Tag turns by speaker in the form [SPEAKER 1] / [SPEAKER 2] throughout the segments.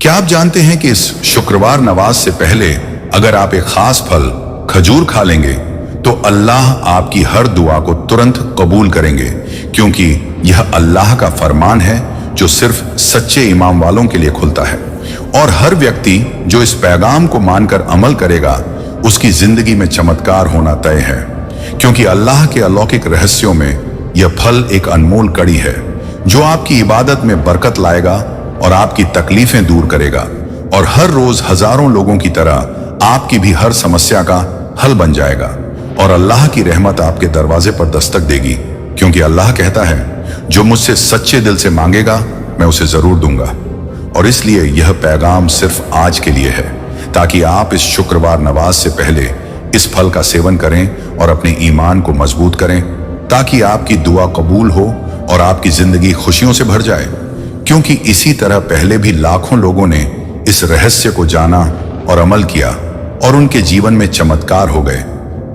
[SPEAKER 1] क्या आप जानते हैं कि इस शुक्रवार नवाज से पहले अगर आप एक खास फल खजूर खा लेंगे तो अल्लाह आपकी हर दुआ को तुरंत कबूल करेंगे, क्योंकि यह अल्लाह का फरमान है जो सिर्फ सच्चे ईमान वालों के लिए खुलता है। और हर व्यक्ति जो इस पैगाम को मानकर अमल करेगा उसकी जिंदगी में चमत्कार होना तय है, क्योंकि अल्लाह के अलौकिक रहस्यों में यह फल एक अनमोल कड़ी है जो आपकी इबादत में बरकत लाएगा और आपकी तकलीफें दूर करेगा, और हर रोज हजारों लोगों की तरह आपकी भी हर समस्या का हल बन जाएगा, और अल्लाह की रहमत आपके दरवाजे पर दस्तक देगी, क्योंकि अल्लाह कहता है जो मुझसे सच्चे दिल से मांगेगा मैं उसे जरूर दूंगा। और इसलिए यह पैगाम सिर्फ आज के लिए है, ताकि आप इस शुक्रवार नवाज से पहले इस फल का सेवन करें और अपने ईमान को मजबूत करें, ताकि आपकी दुआ कबूल हो और आपकी जिंदगी खुशियों से भर जाए। क्योंकि इसी तरह पहले भी लाखों लोगों ने इस रहस्य को जाना और अमल किया और उनके जीवन में चमत्कार हो गए,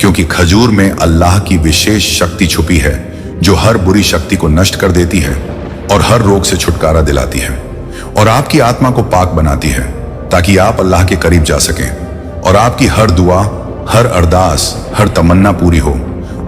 [SPEAKER 1] क्योंकि खजूर में अल्लाह की विशेष शक्ति छुपी है जो हर बुरी शक्ति को नष्ट कर देती है और हर रोग से छुटकारा दिलाती है और आपकी आत्मा को पाक बनाती है, ताकि आप अल्लाह के करीब जा सकें और आपकी हर दुआ, हर अरदास, हर तमन्ना पूरी हो।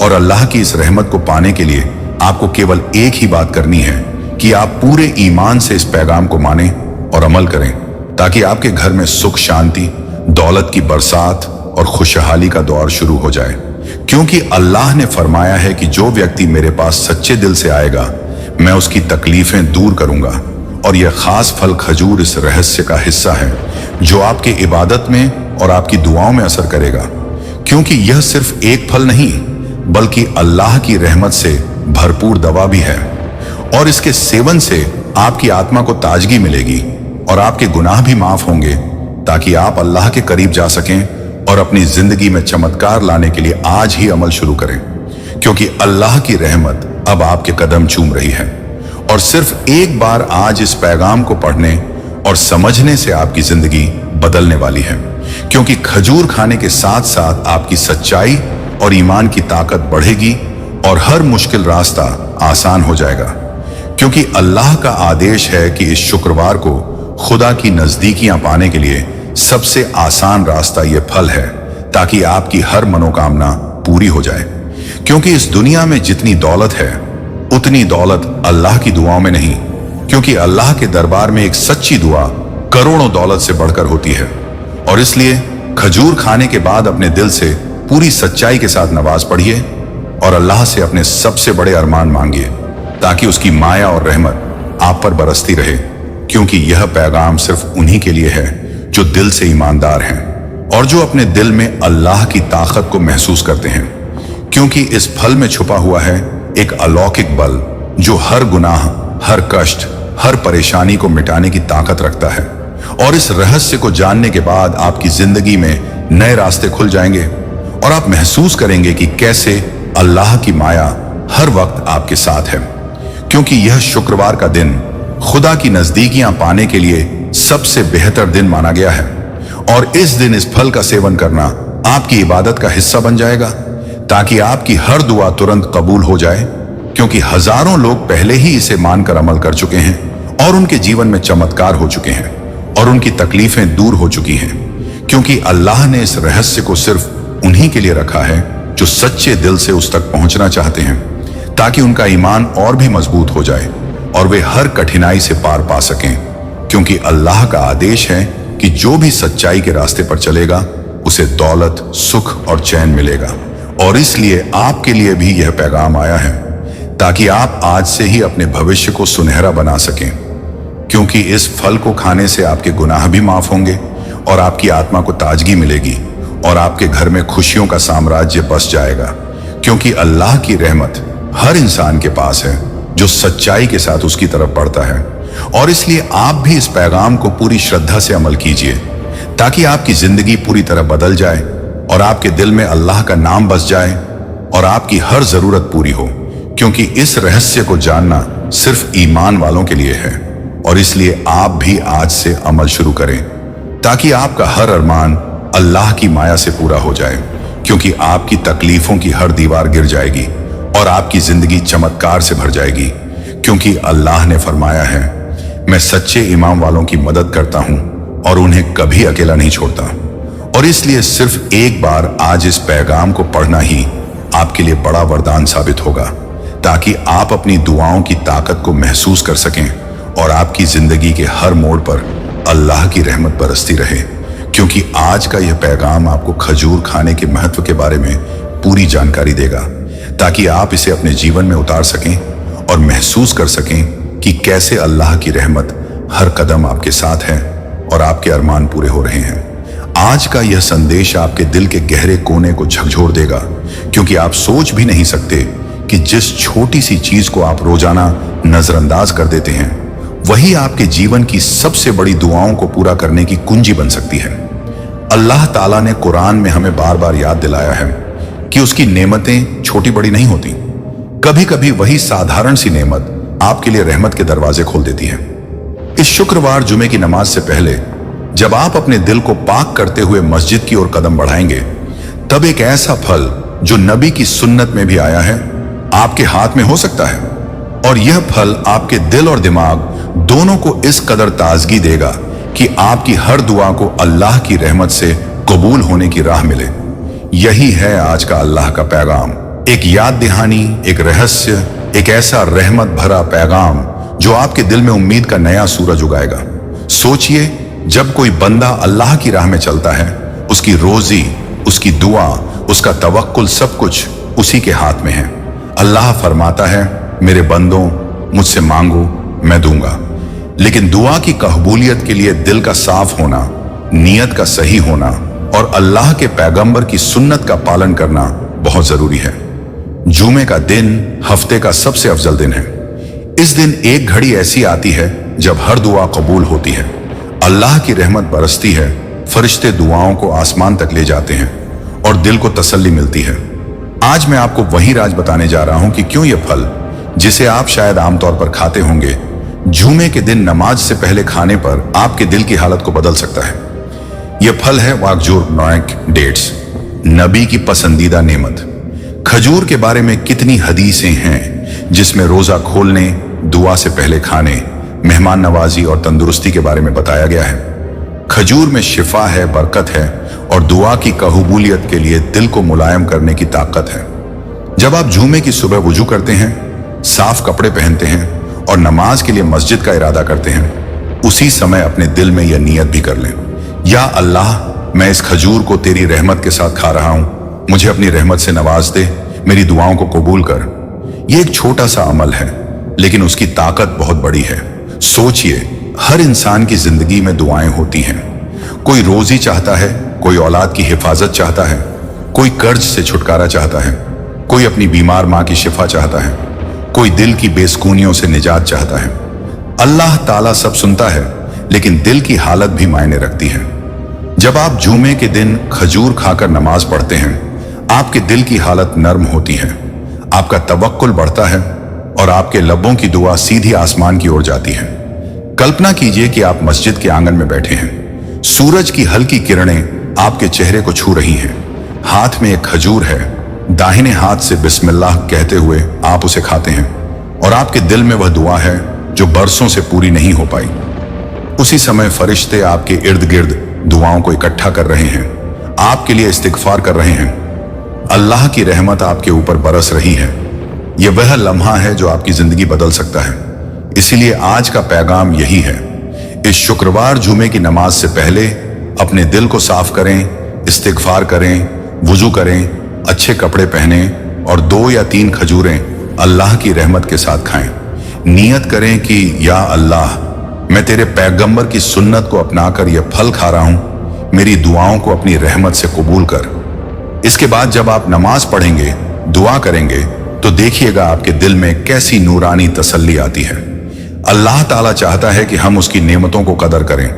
[SPEAKER 1] और अल्लाह की इस रहमत को पाने के लिए आपको केवल एक ही बात करनी है कि आप पूरे ईमान से इस पैगाम को माने और अमल करें, ताकि आपके घर में सुख, शांति, दौलत की बरसात और खुशहाली का दौर शुरू हो जाए। क्योंकि अल्लाह ने फरमाया है कि जो व्यक्ति मेरे पास सच्चे दिल से आएगा मैं उसकी तकलीफें दूर करूंगा। और यह खास फल खजूर इस रहस्य का हिस्सा है जो आपके इबादत में और आपकी दुआओं में असर करेगा, क्योंकि यह सिर्फ एक फल नहीं बल्कि अल्लाह की रहमत से भरपूर दवा भी है। और इसके सेवन से आपकी आत्मा को ताजगी मिलेगी और आपके गुनाह भी माफ होंगे, ताकि आप अल्लाह के करीब जा सकें और अपनी जिंदगी में चमत्कार लाने के लिए आज ही अमल शुरू करें, क्योंकि अल्लाह की रहमत अब आपके कदम चूम रही है। और सिर्फ एक बार आज इस पैगाम को पढ़ने और समझने से आपकी जिंदगी बदलने वाली है, क्योंकि खजूर खाने के साथ साथ आपकी सच्चाई और ईमान की ताकत बढ़ेगी और हर मुश्किल रास्ता आसान हो जाएगा। क्योंकि अल्लाह का आदेश है कि इस शुक्रवार को खुदा की नजदीकियां पाने के लिए सबसे आसान रास्ता यह फल है, ताकि आपकी हर मनोकामना पूरी हो जाए। क्योंकि इस दुनिया में जितनी दौलत है उतनी दौलत अल्लाह की दुआओं में नहीं, क्योंकि अल्लाह के दरबार में एक सच्ची दुआ करोड़ों दौलत से बढ़कर होती है। और इसलिए खजूर खाने के बाद अपने दिल से पूरी सच्चाई के साथ नमाज पढ़िए और अल्लाह से अपने सबसे बड़े अरमान मांगिए, ताकि उसकी माया और रहमत आप पर बरसती रहे। क्योंकि यह पैगाम सिर्फ उन्हीं के लिए है जो दिल से ईमानदार हैं और जो अपने दिल में अल्लाह की ताकत को महसूस करते हैं। क्योंकि इस फल में छुपा हुआ है एक अलौकिक बल जो हर गुनाह, हर कष्ट, हर परेशानी को मिटाने की ताकत रखता है। और इस रहस्य को जानने के बाद आपकी जिंदगी में नए रास्ते खुल जाएंगे और आप महसूस करेंगे कि कैसे अल्लाह की माया हर वक्त आपके साथ है। क्योंकि यह शुक्रवार का दिन खुदा की नजदीकियां पाने के लिए सबसे बेहतर दिन माना गया है। और इस दिन इस फल का सेवन करना आपकी इबादत का हिस्सा बन जाएगा, ताकि आपकी हर दुआ तुरंत कबूल हो जाए। क्योंकि हजारों लोग पहले ही इसे मानकर अमल कर चुके हैं और उनके जीवन में चमत्कार हो चुके हैं और उनकी तकलीफें दूर हो चुकी हैं। क्योंकि अल्लाह ने इस रहस्य को सिर्फ उन्हीं के लिए रखा है जो सच्चे दिल से उस तक पहुंचना चाहते हैं, ताकि उनका ईमान और भी मजबूत हो जाए और वे हर कठिनाई से पार पा सकें। क्योंकि अल्लाह का आदेश है कि जो भी सच्चाई के रास्ते पर चलेगा उसे दौलत, सुख और चैन मिलेगा। और इसलिए आपके लिए भी यह पैगाम आया है, ताकि आप आज से ही अपने भविष्य को सुनहरा बना सकें। क्योंकि इस फल को खाने से आपके गुनाह भी माफ होंगे और आपकी आत्मा को ताजगी मिलेगी और आपके घर में खुशियों का साम्राज्य बस जाएगा। क्योंकि अल्लाह की रहमत हर इंसान के पास है जो सच्चाई के साथ उसकी तरफ बढ़ता है। और इसलिए आप भी इस पैगाम को पूरी श्रद्धा से अमल कीजिए, ताकि आपकी जिंदगी पूरी तरह बदल जाए और आपके दिल में अल्लाह का नाम बस जाए और आपकी हर जरूरत पूरी हो। क्योंकि इस रहस्य को जानना सिर्फ ईमान वालों के लिए है। और इसलिए आप भी आज से अमल शुरू करें, ताकि आपका हर अरमान अल्लाह की माया से पूरा हो जाए। क्योंकि आपकी तकलीफों की हर दीवार गिर जाएगी और आपकी जिंदगी चमत्कार से भर जाएगी। क्योंकि अल्लाह ने फरमाया है, मैं सच्चे इमाम वालों की मदद करता हूं और उन्हें कभी अकेला नहीं छोड़ता। और इसलिए सिर्फ एक बार आज इस पैगाम को पढ़ना ही आपके लिए बड़ा वरदान साबित होगा, ताकि आप अपनी दुआओं की ताकत को महसूस कर सकें और आपकी जिंदगी के हर मोड़ पर अल्लाह की रहमत बरसती रहे। क्योंकि आज का यह पैगाम आपको खजूर खाने के महत्व के बारे में पूरी जानकारी देगा, ताकि आप इसे अपने जीवन में उतार सकें और महसूस कर सकें कि कैसे अल्लाह की रहमत हर कदम आपके साथ है और आपके अरमान पूरे हो रहे हैं। आज का यह संदेश आपके दिल के गहरे कोने को झकझोर देगा, क्योंकि आप सोच भी नहीं सकते कि जिस छोटी सी चीज को आप रोजाना नजरअंदाज कर देते हैं, वही आपके जीवन की सबसे बड़ी दुआओं को पूरा करने की कुंजी बन सकती है। अल्लाह ताला ने कुरान में हमें बार बार याद दिलाया है कि उसकी नेमतें छोटी बड़ी नहीं होती। कभी कभी वही साधारण सी नेमत आपके लिए रहमत के दरवाजे खोल देती है। इस शुक्रवार जुमे की नमाज से पहले जब आप अपने दिल को पाक करते हुए मस्जिद की ओर कदम बढ़ाएंगे, तब एक ऐसा फल जो नबी की सुन्नत में भी आया है आपके हाथ में हो सकता है, और यह फल आपके दिल और दिमाग दोनों को इस कदर ताजगी देगा कि आपकी हर दुआ को अल्लाह की रहमत से कबूल होने की राह मिले। यही है आज का अल्लाह का पैगाम, एक याद दहानी, एक रहस्य, एक ऐसा रहमत भरा पैगाम जो आपके दिल में उम्मीद का नया सूरज उगाएगा। सोचिए, जब कोई बंदा अल्लाह की राह में चलता है, उसकी रोजी, उसकी दुआ, उसका तवक्कुल सब कुछ उसी के हाथ में है। अल्लाह फरमाता है, मेरे बंदों मुझसे मांगो मैं दूंगा। लेकिन दुआ की कबूलियत के लिए दिल का साफ होना, नीयत का सही होना और अल्लाह के पैगंबर की सुन्नत का पालन करना बहुत जरूरी है। जुमे का दिन हफ्ते का सबसे अफजल दिन है। इस दिन एक घड़ी ऐसी आती है जब हर दुआ कबूल होती है, अल्लाह की रहमत बरसती है, फरिश्ते दुआओं को आसमान तक ले जाते हैं और दिल को तसल्ली मिलती है। आज मैं आपको वही राज बताने जा रहा हूं कि क्यों यह फल, जिसे आप शायद आमतौर पर खाते होंगे, जुमे के दिन नमाज से पहले खाने पर आपके दिल की हालत को बदल सकता है। यह फल है वाकजूर नॉयक डेट्स, नबी की पसंदीदा नेमत। खजूर के बारे में कितनी हदीसें हैं जिसमें रोजा खोलने, दुआ से पहले खाने, मेहमान नवाजी और तंदुरुस्ती के बारे में बताया गया है। खजूर में शिफा है, बरकत है और दुआ की कबूलियत के लिए दिल को मुलायम करने की ताकत है। जब आप जुमे की सुबह वुजू करते हैं, साफ कपड़े पहनते हैं और नमाज के लिए मस्जिद का इरादा करते हैं, उसी समय अपने दिल में यह नियत भी कर लें, या अल्लाह, मैं इस खजूर को तेरी रहमत के साथ खा रहा हूं, मुझे अपनी रहमत से नवाज दे, मेरी दुआओं को कबूल कर। यह एक छोटा सा अमल है, लेकिन उसकी ताकत बहुत बड़ी है। सोचिए, हर इंसान की जिंदगी में दुआएं होती हैं। कोई रोजी चाहता है, कोई औलाद की हिफाजत चाहता है, कोई कर्ज से छुटकारा चाहता है, कोई अपनी बीमार मां की शिफा चाहता है, कोई दिल की बेसुकूनियों से निजात चाहता है। अल्लाह ताला सब सुनता है, लेकिन दिल की हालत भी मायने रखती है। जब आप जुमे के दिन खजूर खाकर नमाज पढ़ते हैं, आपके दिल की हालत नर्म होती है, आपका तवक्कुल बढ़ता है और आपके लबों की दुआ सीधी आसमान की ओर जाती है। कल्पना कीजिए कि आप मस्जिद के आंगन में बैठे हैं, सूरज की हल्की किरणें आपके चेहरे को छू रही हैं, हाथ में एक खजूर है, दाहिने हाथ से बिस्मिल्लाह कहते हुए आप उसे खाते हैं और आपके दिल में वह दुआ है जो बरसों से पूरी नहीं हो पाई। उसी समय फरिश्ते आपके इर्द गिर्द दुआओं को इकट्ठा कर रहे हैं, आपके लिए इस्तिगफार कर रहे हैं। अल्लाह की रहमत आपके ऊपर बरस रही है। यह वह लम्हा है जो आपकी जिंदगी बदल सकता है। इसीलिए आज का पैगाम यही है, इस शुक्रवार जुमे की नमाज से पहले अपने दिल को साफ करें, इस्तिगफार करें, वुजू करें, अच्छे कपड़े पहने और 2 या 3 खजूरें अल्लाह की रहमत के साथ खाएं। नियत करें कि या अल्लाह, मैं तेरे पैगंबर की सुन्नत को अपनाकर यह फल खा रहा हूं, मेरी दुआओं को अपनी रहमत से कबूल कर। इसके बाद जब आप नमाज पढ़ेंगे, दुआ करेंगे, तो देखिएगा आपके दिल में कैसी नूरानी तसल्ली आती है। अल्लाह ताला चाहता है कि हम उसकी नेमतों को कदर करें।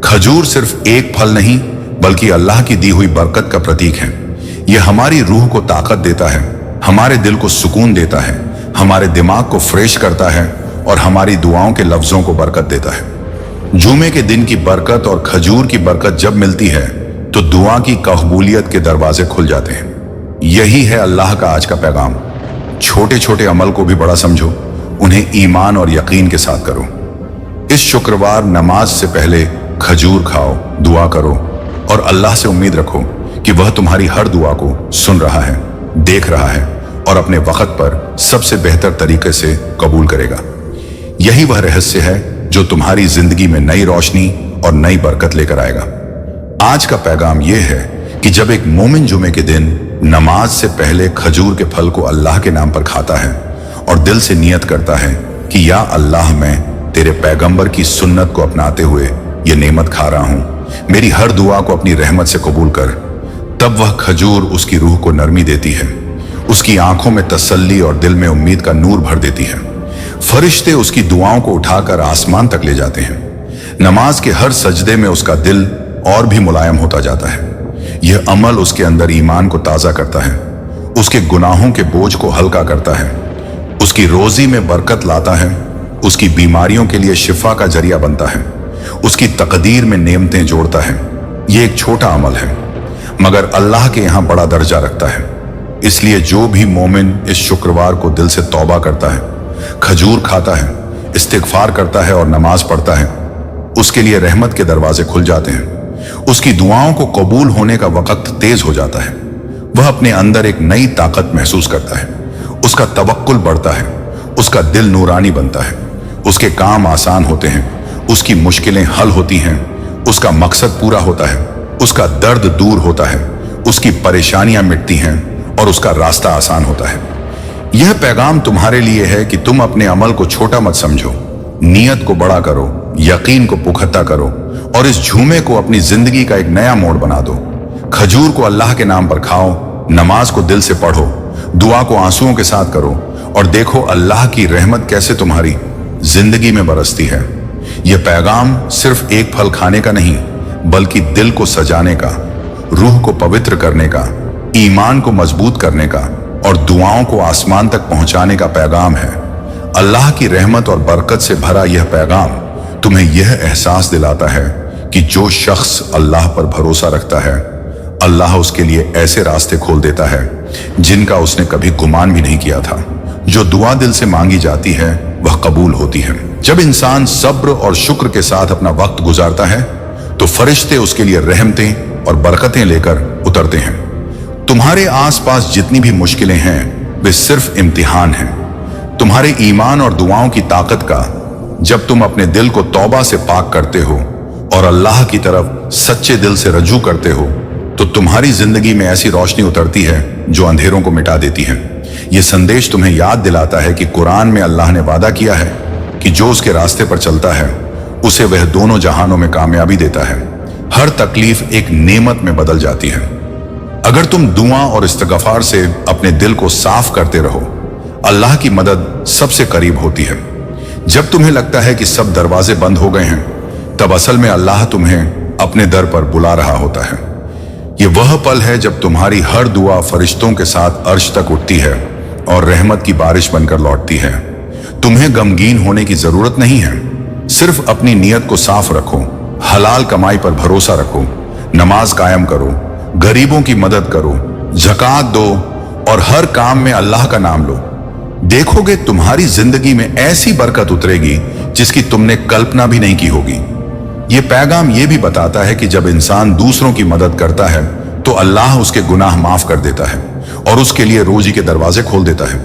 [SPEAKER 1] खजूर सिर्फ एक फल नहीं, बल्कि अल्लाह की दी हुई बरकत का प्रतीक है। यह हमारी रूह को ताकत देता है, हमारे दिल को सुकून देता है, हमारे दिमाग को फ्रेश करता है और हमारी दुआओं के लफ्जों को बरकत देता है। जुमे के दिन की बरकत और खजूर की बरकत जब मिलती है तो दुआ की कबूलियत के दरवाजे खुल जाते हैं। यही है अल्लाह का आज का पैगाम। छोटे छोटे अमल को भी बड़ा समझो, उन्हें ईमान और यकीन के साथ करो। इस शुक्रवार नमाज से पहले खजूर खाओ, दुआ करो और अल्लाह से उम्मीद रखो कि वह तुम्हारी हर दुआ को सुन रहा है, देख रहा है और अपने वक्त पर सबसे बेहतर तरीके से कबूल करेगा। यही वह रहस्य है जो तुम्हारी जिंदगी में नई रोशनी और नई बरकत लेकर आएगा। आज का पैगाम यह है कि जब एक मोमिन जुमे के दिन नमाज से पहले खजूर के फल को अल्लाह के नाम पर खाता है और दिल से नियत करता है कि या अल्लाह, मैं तेरे पैगंबर की सुन्नत को अपनाते हुए ये नेमत खा रहा हूं, मेरी हर दुआ को अपनी रहमत से कबूल कर, तब वह खजूर उसकी रूह को नरमी देती है, उसकी आंखों में तसल्ली और दिल में उम्मीद का नूर भर देती है। फरिश्ते उसकी दुआओं को उठाकर आसमान तक ले जाते हैं। नमाज के हर सजदे में उसका दिल और भी मुलायम होता जाता है। यह अमल उसके अंदर ईमान को ताज़ा करता है, उसके गुनाहों के बोझ को हल्का करता है, उसकी रोजी में बरकत लाता है, उसकी बीमारियों के लिए शिफा का जरिया बनता है, उसकी तकदीर में नेमतें जोड़ता है। यह एक छोटा अमल है मगर अल्लाह के यहाँ बड़ा दर्जा रखता है। इसलिए जो भी मोमिन इस शुक्रवार को दिल से तौबा करता है, खजूर खाता है, इस्तिगफार करता है और नमाज पढ़ता है, उसके लिए रहमत के दरवाजे खुल जाते हैं। उसकी दुआओं को कबूल होने का वक्त तेज हो जाता है। वह अपने अंदर एक नई ताकत महसूस करता है, उसका तवक्कुल बढ़ता है, उसका दिल नूरानी बनता है, उसके काम आसान होते हैं, उसकी मुश्किलें हल होती हैं, उसका मकसद पूरा होता है, उसका दर्द दूर होता है, उसकी परेशानियां मिटती हैं और उसका रास्ता आसान होता है। यह पैगाम तुम्हारे लिए है कि तुम अपने अमल को छोटा मत समझो, नियत को बड़ा करो, यकीन को पुख्ता करो और इस झूमे को अपनी जिंदगी का एक नया मोड़ बना दो। खजूर को अल्लाह के नाम पर खाओ, नमाज को दिल से पढ़ो, दुआ को आंसुओं के साथ करो और देखो अल्लाह की रहमत कैसे तुम्हारी जिंदगी में बरसती है। यह पैगाम सिर्फ एक फल खाने का नहीं बल्कि दिल को सजाने का, रूह को पवित्र करने का, ईमान को मजबूत करने का और दुआओं को आसमान तक पहुंचाने का पैगाम है। अल्लाह की रहमत और बरकत से भरा यह पैगाम तुम्हें यह एहसास दिलाता है कि जो शख्स अल्लाह पर भरोसा रखता है, अल्लाह उसके लिए ऐसे रास्ते खोल देता है जिनका उसने कभी गुमान भी नहीं किया था। जो दुआ दिल से मांगी जाती है वह कबूल होती है। जब इंसान सब्र और शुक्र के साथ अपना वक्त गुजारता है तो फरिश्ते उसके लिए रहमतें और बरकतें लेकर उतरते हैं। तुम्हारे आसपास जितनी भी मुश्किलें हैं वे सिर्फ इम्तिहान हैं। तुम्हारे ईमान और दुआओं की ताकत का जब तुम अपने दिल को तौबा से पाक करते हो और अल्लाह की तरफ सच्चे दिल से रजू करते हो तो तुम्हारी जिंदगी में ऐसी रोशनी उतरती है जो अंधेरों को मिटा देती है। यह संदेश तुम्हें याद दिलाता है कि कुरान में अल्लाह ने वादा किया है कि जो उसके रास्ते पर चलता है उसे वह दोनों जहानों में कामयाबी देता है। हर तकलीफ एक नेमत में बदल जाती है अगर तुम दुआ और इस्तिगफार से अपने दिल को साफ करते रहो। अल्लाह की मदद सबसे करीब होती है। जब तुम्हें लगता है कि सब दरवाजे बंद हो गए हैं तब असल में अल्लाह तुम्हें अपने दर पर बुला रहा होता है। यह वह पल है जब तुम्हारी हर दुआ फरिश्तों के साथ अर्श तक उठती है और रहमत की बारिश बनकर लौटती है। तुम्हें गमगीन होने की जरूरत नहीं है, सिर्फ अपनी नीयत को साफ रखो, हलाल कमाई पर भरोसा रखो, नमाज कायम करो, गरीबों की मदद करो, ज़कात दो और हर काम में अल्लाह का नाम लो। देखोगे तुम्हारी जिंदगी में ऐसी बरकत उतरेगी जिसकी तुमने कल्पना भी नहीं की होगी। यह पैगाम यह भी बताता है कि जब इंसान दूसरों की मदद करता है तो अल्लाह उसके गुनाह माफ कर देता है और उसके लिए रोजी के दरवाजे खोल देता है।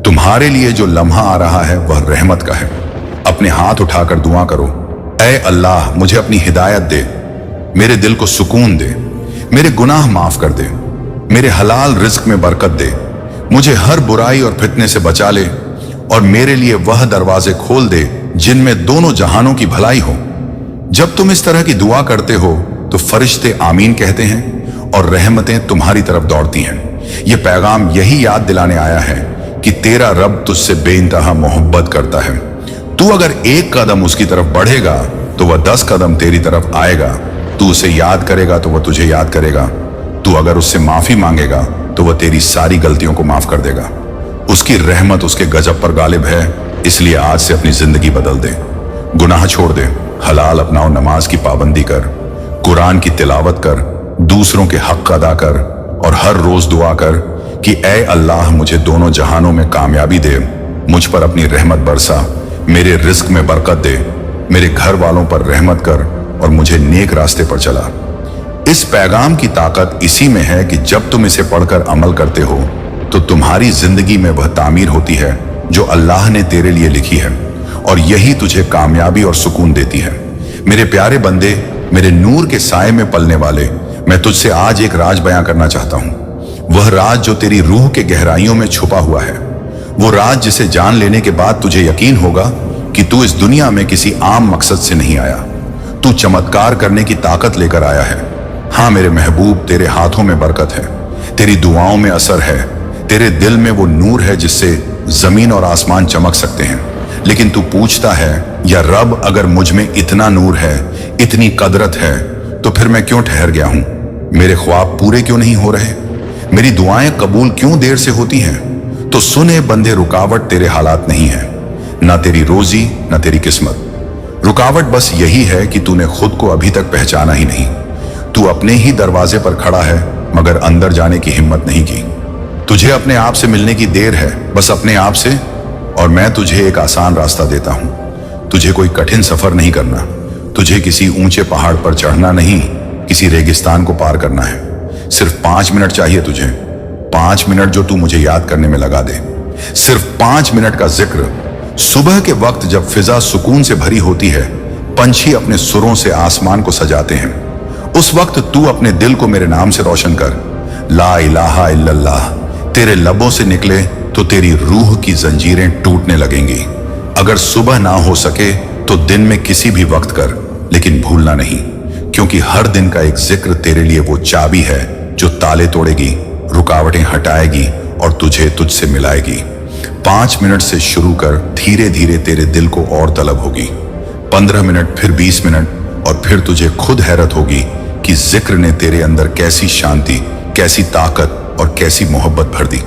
[SPEAKER 1] तुम्हारे लिए जो लम्हा आ रहा है वह रहमत का है। अपने हाथ उठाकर दुआ करो, ऐ अल्लाह मुझे अपनी हिदायत दे, मेरे दिल को सुकून दे, मेरे गुनाह माफ कर दे, मेरे हलाल रिज्क में बरकत दे, मुझे हर बुराई और फितने से बचा ले और मेरे लिए वह दरवाजे खोल दे जिनमें दोनों जहानों की भलाई हो। जब तुम इस तरह की दुआ करते हो तो फरिश्ते आमीन कहते हैं और रहमतें तुम्हारी तरफ दौड़ती हैं। यह पैगाम यही याद दिलाने आया है कि तेरा रब तुझसे बेइंतहा मोहब्बत करता है। तू अगर एक कदम उसकी तरफ बढ़ेगा तो वह 10 कदम तेरी तरफ आएगा। तू उसे याद करेगा तो वह तुझे याद करेगा। तू अगर उससे माफी मांगेगा तो वह तेरी सारी गलतियों को माफ कर देगा। उसकी रहमत उसके गजब पर गालिब है, इसलिए आज से अपनी जिंदगी बदल दे, गुनाह छोड़ दे, हलाल अपनाओ, नमाज की पाबंदी कर, कुरान की तिलावत कर, दूसरों के हक अदा कर और हर रोज दुआ कर कि ऐ अल्लाह मुझे दोनों जहानों में कामयाबी दे, मुझ पर अपनी रहमत बरसा, मेरे रिज्क में बरकत दे, मेरे घर वालों पर रहमत कर और मुझे नेक रास्ते पर चला। इस पैगाम की ताकत इसी में है कि जब तुम इसे पढ़कर अमल करते हो तो तुम्हारी जिंदगी में वह तामीर होती है जो अल्लाह ने तेरे लिए लिखी है, और यही तुझे कामयाबी और सुकून देती है। मेरे प्यारे बंदे, मेरे नूर के साए में पलने वाले, मैं तुझसे आज एक राज बयां करना चाहता हूं। वह राज जो तेरी रूह के गहराइयों में छुपा हुआ है, वो राज जिसे जान लेने के बाद तुझे यकीन होगा कि तू इस दुनिया में किसी आम मकसद से नहीं आया, तू चमत्कार करने की ताकत लेकर आया है। हाँ मेरे महबूब, तेरे हाथों में बरकत है, तेरी दुआओं में असर है, तेरे दिल में वो नूर है जिससे जमीन और आसमान चमक सकते हैं। लेकिन तू पूछता है, या रब, अगर मुझ में इतना नूर है, इतनी कदरत है, तो फिर मैं क्यों ठहर गया हूं? मेरे ख्वाब पूरे क्यों नहीं हो रहे? मेरी दुआएं कबूल क्यों देर से होती हैं? तो सुने बंदे, रुकावट तेरे हालात नहीं है, ना तेरी रोजी, ना तेरी किस्मत। रुकावट बस यही है कि तूने खुद को अभी तक पहचाना ही नहीं। तू अपने ही दरवाजे पर खड़ा है मगर अंदर जाने की हिम्मत नहीं की। तुझे अपने आप से मिलने की देर है, बस अपने आप से, और मैं तुझे एक आसान रास्ता देता हूं। तुझे कोई कठिन सफर नहीं करना, तुझे किसी ऊंचे पहाड़ पर चढ़ना नहीं, किसी रेगिस्तान को पार करना है। सिर्फ 5 मिनट चाहिए तुझे, 5 मिनट जो तू मुझे याद करने में लगा दे। सिर्फ 5 मिनट का जिक्र। सुबह के वक्त जब फिजा सुकून से भरी होती है, पंछी अपने सुरों से आसमान को सजाते हैं, उस वक्त तू अपने दिल को मेरे नाम से रोशन कर। ला इलाहा इल्लल्लाह तेरे लबों से निकले तो तेरी रूह की जंजीरें टूटने लगेंगी। अगर सुबह ना हो सके तो दिन में किसी भी वक्त कर, लेकिन भूलना नहीं, क्योंकि हर दिन का एक जिक्र तेरे लिए वो चाबी है जो ताले तोड़ेगी, रुकावटें हटाएगी और तुझे तुझसे मिलाएगी। 5 मिनट से शुरू कर, धीरे धीरे तेरे दिल को और तलब होगी। 15 मिनट, फिर 20 मिनट, और फिर तुझे खुद हैरत होगी कि जिक्र ने तेरे अंदर कैसी शांति, कैसी ताकत और कैसी मोहब्बत भर दी।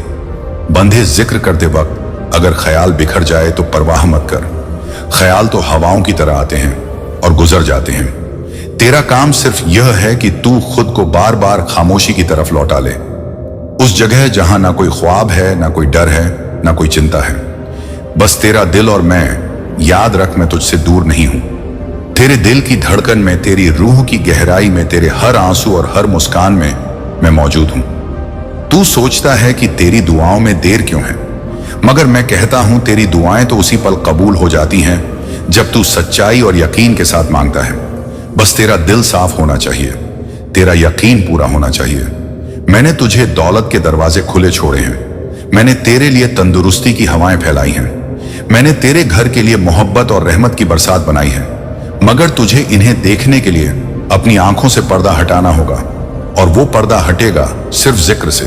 [SPEAKER 1] बंधे, जिक्र करते वक्त अगर ख्याल बिखर जाए तो परवाह मत कर। ख्याल तो हवाओं की तरह आते हैं और गुजर जाते हैं। तेरा काम सिर्फ यह है कि तू खुद को बार बार खामोशी की तरफ लौटा ले, उस जगह जहां ना कोई ख्वाब है, ना कोई डर है, ना कोई चिंता है। बस तेरा दिल और मैं। याद रख, मैं तुझसे दूर नहीं हूं। तेरे दिल की धड़कन में, तेरी रूह की गहराई में, तेरे हर आंसू और हर मुस्कान में मैं मौजूद हूं। तू सोचता है कि तेरी दुआओं में देर क्यों है, मगर मैं कहता हूं तेरी दुआएं तो उसी पल कबूल हो जाती हैं जब तू सच्चाई और यकीन के साथ मांगता है। बस तेरा दिल साफ होना चाहिए, तेरा यकीन पूरा होना चाहिए। मैंने तुझे दौलत के दरवाजे खुले छोड़े हैं, मैंने तेरे लिए तंदुरुस्ती की हवाएं फैलाई हैं, मैंने तेरे घर के लिए मोहब्बत और रहमत की बरसात बनाई है, मगर तुझे इन्हें देखने के लिए अपनी आंखों से पर्दा हटाना होगा, और वो पर्दा हटेगा सिर्फ जिक्र से।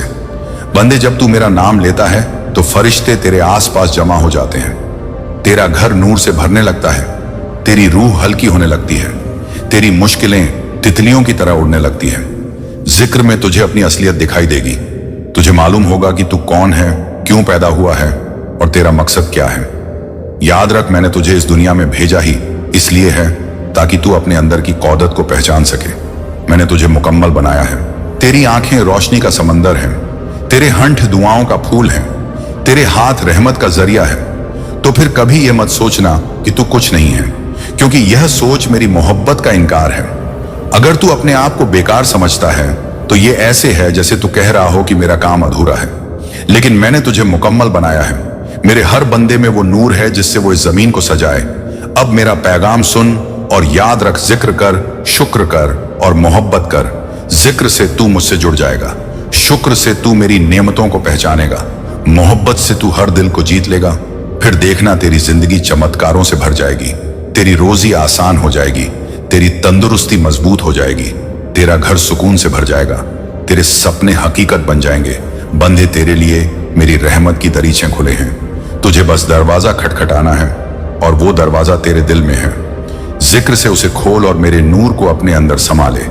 [SPEAKER 1] बंदे, जब तू मेरा नाम लेता है तो फरिश्ते तेरे आसपास जमा हो जाते हैं, तेरा घर नूर से भरने लगता है, तेरी रूह हल्की होने लगती है, तेरी मुश्किलें तितलियों की तरह उड़ने लगती हैं। जिक्र में तुझे अपनी असलियत दिखाई देगी, तुझे मालूम होगा कि तू कौन है, क्यों पैदा हुआ है और तेरा मकसद क्या है। याद रख, मैंने तुझे इस दुनिया में भेजा ही इसलिए है ताकि तू अपने अंदर की कौदत को पहचान सके। मैंने तुझे मुकम्मल बनाया है। तेरी आंखें रोशनी का समंदर हैं, तेरे हंठ दुआओं का फूल हैं, तेरे हाथ रहमत का जरिया है। तो फिर कभी यह मत सोचना कि तू कुछ नहीं है, क्योंकि यह सोच मेरी मोहब्बत का इनकार है। अगर तू अपने आप को बेकार समझता है तो यह ऐसे है जैसे तू कह रहा हो कि मेरा काम अधूरा है, लेकिन मैंने तुझे मुकम्मल बनाया है। मेरे हर बंदे में वो नूर है जिससे वो इस जमीन को सजाए। अब मेरा पैगाम सुन और याद रख, जिक्र कर, शुक्र कर और मोहब्बत कर। जिक्र से तू मुझसे जुड़ जाएगा, शुक्र से तू मेरी नेमतों को पहचानेगा, मोहब्बत से तू हर दिल को जीत लेगा। फिर देखना, तेरी जिंदगी चमत्कारों से भर जाएगी, तेरी रोजी आसान हो जाएगी, तेरी तंदुरुस्ती मजबूत हो जाएगी, तेरा घर सुकून से भर जाएगा, तेरे सपने हकीकत बन जाएंगे। बंदे, तेरे लिए मेरी रहमत की दरीचें खुले हैं, तुझे बस दरवाजा खटखटाना है और वो दरवाजा तेरे दिल में है। जिक्र से उसे खोल और मेरे नूर को अपने अंदर समा ले।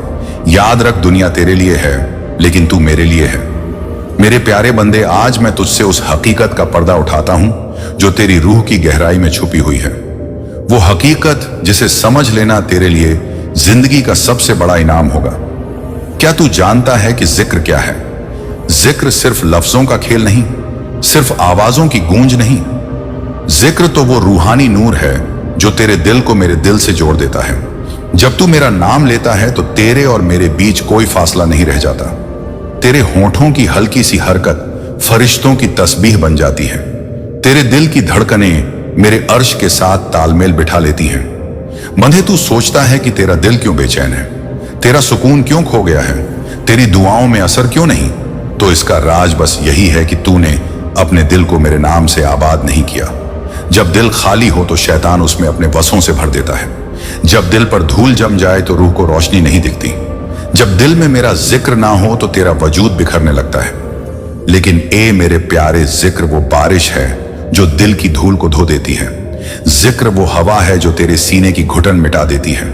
[SPEAKER 1] याद रख, दुनिया तेरे लिए है लेकिन तू मेरे लिए है। मेरे प्यारे बंदे, आज मैं तुझसे उस हकीकत का पर्दा उठाता हूं जो तेरी रूह की गहराई में छुपी हुई है। वो हकीकत जिसे समझ लेना तेरे लिए जिंदगी का सबसे बड़ा इनाम होगा। क्या तू जानता है कि जिक्र क्या है? जिक्र सिर्फ लफ्जों का खेल नहीं, सिर्फ आवाजों की गूंज नहीं। जिक्र तो वो रूहानी नूर है जो तेरे दिल को मेरे दिल से जोड़ देता है। जब तू मेरा नाम लेता है तो तेरे और मेरे बीच कोई फासला नहीं रह जाता। तेरे होंठों की हल्की सी हरकत फरिश्तों की तस्बीह बन जाती है। तेरे दिल की धड़कनें मेरे अर्श के साथ तालमेल बिठा लेती हैं। बंधे, तू सोचता है कि तेरा दिल क्यों बेचैन है, तेरा सुकून क्यों खो गया है, तेरी दुआओं में असर क्यों नहीं? तो इसका राज बस यही है कि तूने अपने दिल को मेरे नाम से आबाद नहीं किया। जब दिल खाली हो तो शैतान उसमें अपने वसों से भर देता है। जब दिल पर धूल जम जाए तो रूह को रोशनी नहीं दिखती। जब दिल में मेरा जिक्र ना हो तो तेरा वजूद बिखरने लगता है। लेकिन ए मेरे प्यारे, जिक्र वो बारिश है जो दिल की धूल को धो देती है। जिक्र वो हवा है जो तेरे सीने की घुटन मिटा देती है।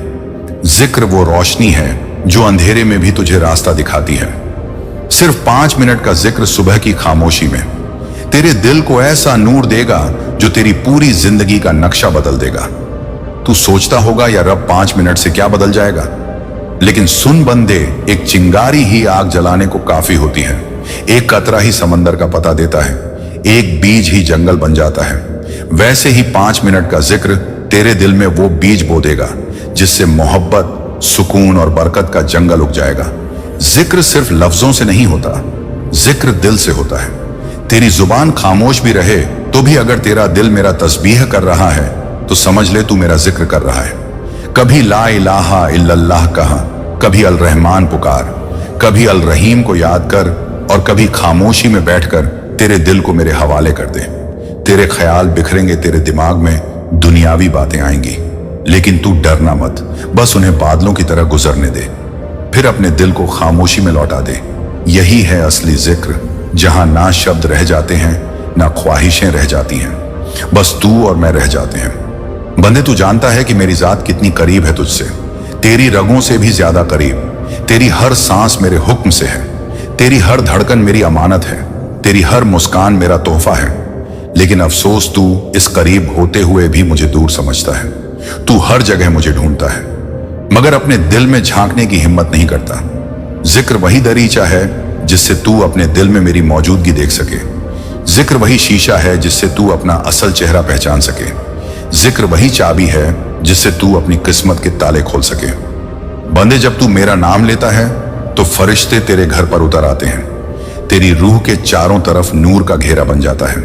[SPEAKER 1] जिक्र वो रोशनी है जो अंधेरे में भी तुझे रास्ता दिखाती है। सिर्फ 5 मिनट का जिक्र सुबह की खामोशी में तेरे दिल को ऐसा नूर देगा जो तेरी पूरी जिंदगी का नक्शा बदल देगा। तू सोचता होगा या रब 5 मिनट से क्या बदल जाएगा? लेकिन सुन बंदे, एक चिंगारी ही आग जलाने को काफी होती है। एक कतरा ही समंदर का पता देता है, एक बीज ही जंगल बन जाता है। वैसे ही 5 मिनट का जिक्र तेरे दिल में वो बीज बो देगा जिससे मोहब्बत, सुकून और बरकत का जंगल उग जाएगा। जिक्र सिर्फ लफ्जों से नहीं होता, जिक्र दिल से होता है। तेरी जुबान खामोश भी रहे तो भी अगर तेरा दिल मेरा तस्बीह कर रहा है तो समझ ले तू मेरा जिक्र कर रहा है। कभी ला इलाहा इल्लल्लाह कहा, कभी अल रहमान पुकार, कभी अल रहीम को याद कर और कभी खामोशी में बैठकर तेरे दिल को मेरे हवाले कर दे। तेरे ख्याल बिखरेंगे, तेरे दिमाग में दुनियावी बातें आएंगी, लेकिन तू डरना मत, बस उन्हें बादलों की तरह गुजरने दे, फिर अपने दिल को खामोशी में लौटा दे। यही है असली जिक्र, जहां ना शब्द रह जाते हैं ना ख्वाहिशें रह जाती हैं, बस तू और मैं रह जाते हैं। बंदे, तू जानता है कि मेरी जात कितनी करीब है तुझसे, तेरी रगों से भी ज्यादा करीब। तेरी हर सांस मेरे हुक्म से है, तेरी हर धड़कन मेरी अमानत है, तेरी हर मुस्कान मेरा तोहफा है। लेकिन अफसोस, तू इस करीब होते हुए भी मुझे दूर समझता है। तू हर जगह मुझे ढूंढता है मगर अपने दिल में झांकने की हिम्मत नहीं करता। जिक्र वही दरीचा है जिससे तू अपने दिल में मेरी मौजूदगी देख सके। जिक्र वही शीशा है जिससे तू अपना असल चेहरा पहचान सके। जिक्र वही चाबी है जिससे तू अपनी किस्मत के ताले खोल सके। बंदे, जब तू मेरा नाम लेता है तो फरिश्ते तेरे घर पर उतर आते हैं। तेरी रूह के चारों तरफ नूर का घेरा बन जाता है।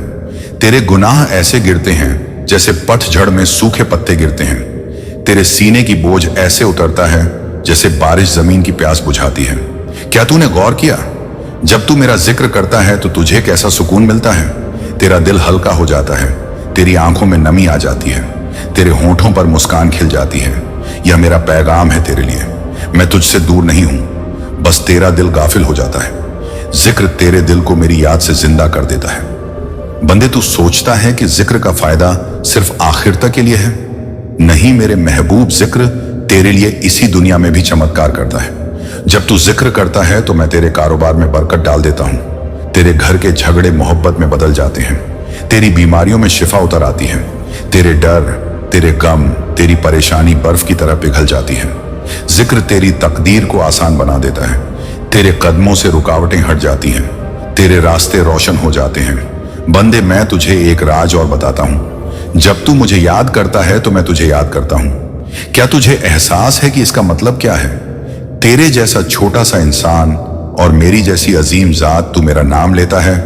[SPEAKER 1] तेरे गुनाह ऐसे गिरते हैं जैसे पतझड़ में सूखे पत्ते गिरते हैं। तेरे सीने की बोझ ऐसे उतरता है जैसे बारिश जमीन की प्यास बुझाती है। क्या तूने गौर किया, जब तू मेरा जिक्र करता है तो तुझे कैसा सुकून मिलता है? तेरा दिल हल्का हो जाता है, तेरी आंखों में नमी आ जाती है, तेरे होंठों पर मुस्कान खिल जाती है। यह मेरा पैगाम है तेरे लिए, मैं तुझसे दूर नहीं हूं, बस तेरा दिल गाफिल हो जाता है। जिक्र तेरे दिल को मेरी याद से जिंदा कर देता है। बंदे, तू सोचता है कि जिक्र का फायदा सिर्फ आखिर तक के लिए है? नहीं मेरे महबूब, जिक्र तेरे लिए इसी दुनिया में भी चमत्कार करता है। जब तू जिक्र करता है तो मैं तेरे कारोबार में बरकत डाल देता हूं। तेरे घर के झगड़े मोहब्बत में बदल जाते हैं, तेरी बीमारियों में शिफा उतर आती है, तेरे डर, तेरे गम, तेरी परेशानी बर्फ की तरह पिघल जाती है। जिक्र तेरी तकदीर को आसान बना देता है, तेरे कदमों से रुकावटें हट जाती हैं, तेरे रास्ते रोशन हो जाते हैं। बंदे, मैं तुझे एक राज और बताता हूं, जब तू मुझे याद करता है तो मैं तुझे याद करता हूं। क्या तुझे एहसास है कि इसका मतलब क्या है? तेरे जैसा छोटा सा इंसान और मेरी जैसी अजीम जात, तू मेरा नाम लेता है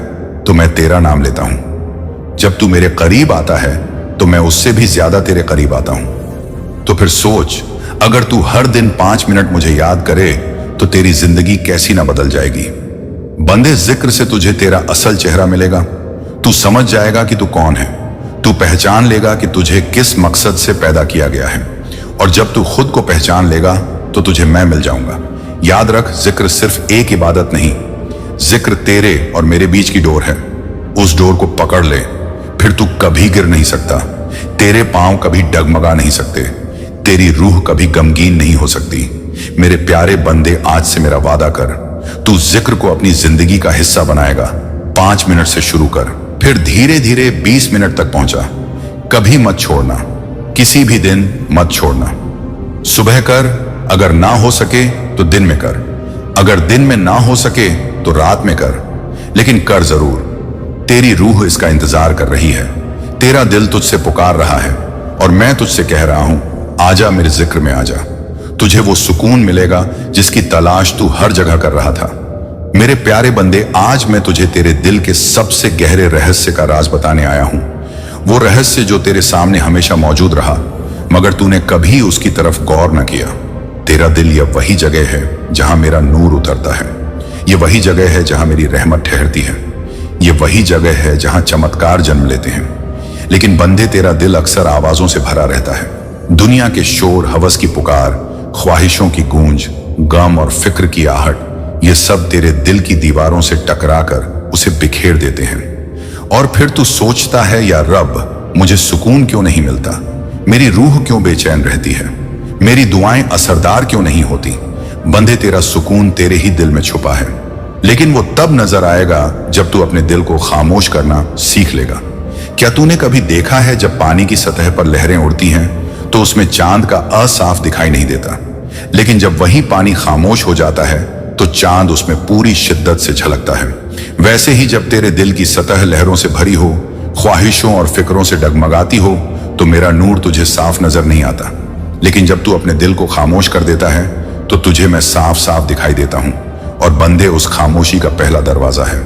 [SPEAKER 1] तो मैं तेरा नाम लेता हूं। जब तू मेरे करीब आता है तो मैं उससे भी ज्यादा तेरे करीब आता हूं। तो फिर सोच, अगर तू हर दिन 5 मिनट मुझे याद करे तो तेरी जिंदगी कैसी ना बदल जाएगी। बंदे, जिक्र से तुझे तेरा असल चेहरा मिलेगा। तू समझ जाएगा कि तू कौन है, तू पहचान लेगा कि तुझे किस मकसद से पैदा किया गया है, और जब तू खुद को पहचान लेगा तो तुझे मैं मिल जाऊंगा। याद रख, जिक्र सिर्फ एक इबादत नहीं, जिक्र तेरे और मेरे बीच की डोर है। उस डोर को पकड़ ले, फिर तू कभी गिर नहीं सकता, तेरे पांव कभी डगमगा नहीं सकते, तेरी रूह कभी गमगीन नहीं हो सकती। मेरे प्यारे बंदे, आज से मेरा वादा कर, तू जिक्र को अपनी जिंदगी का हिस्सा बनाएगा। 5 मिनट से शुरू कर, फिर धीरे धीरे 20 मिनट तक पहुंचा। कभी मत छोड़ना, किसी भी दिन मत छोड़ना। सुबह कर, अगर ना हो सके तो दिन में कर, अगर दिन में ना हो सके तो रात में कर, लेकिन कर जरूर। तेरी रूह इसका इंतजार कर रही है, तेरा दिल तुझसे पुकार रहा है। और मैं तुझसे कह रहा हूं, आजा मेरे जिक्र में आजा। तुझे वो सुकून मिलेगा जिसकी तलाश तू हर जगह कर रहा था। मेरे प्यारे बंदे, आज मैं तुझे तेरे दिल के सबसे गहरे रहस्य का राज बताने आया हूं। वो रहस्य जो तेरे सामने हमेशा मौजूद रहा, मगर तूने कभी उसकी तरफ गौर न किया। तेरा दिल यह वही जगह है जहां मेरा नूर उतरता है। ये वही जगह है जहां मेरी रहमत ठहरती है। ये वही जगह है जहां चमत्कार जन्म लेते हैं। लेकिन बंदे, तेरा दिल अक्सर आवाजों से भरा रहता है। दुनिया के शोर, हवस की पुकार, ख्वाहिशों की गूंज, गम और फिक्र की आहट, ये सब तेरे दिल की दीवारों से टकराकर उसे बिखेर देते हैं। और फिर तू सोचता है, या रब, मुझे सुकून क्यों नहीं मिलता? मेरी रूह क्यों बेचैन रहती है? मेरी दुआएं असरदार क्यों नहीं होती? बंदे, तेरा सुकून तेरे ही दिल में छुपा है। लेकिन वो तब नजर आएगा जब तू अपने दिल को खामोश करना सीख लेगा। क्या तूने कभी देखा है, जब पानी की सतह पर लहरें उड़ती हैं तो उसमें चांद का असाफ दिखाई नहीं देता, लेकिन जब वही पानी खामोश हो जाता है तो चांद उसमें पूरी शिद्दत से झलकता है। वैसे ही जब तेरे दिल की सतह लहरों से भरी हो, ख्वाहिशों और फिक्रों से डगमगाती हो, तो मेरा नूर तुझे साफ नजर नहीं आता। लेकिन जब तू अपने दिल को खामोश कर देता है तो तुझे मैं साफ साफ दिखाई देता हूं। और बंदे, उस खामोशी का पहला दरवाजा है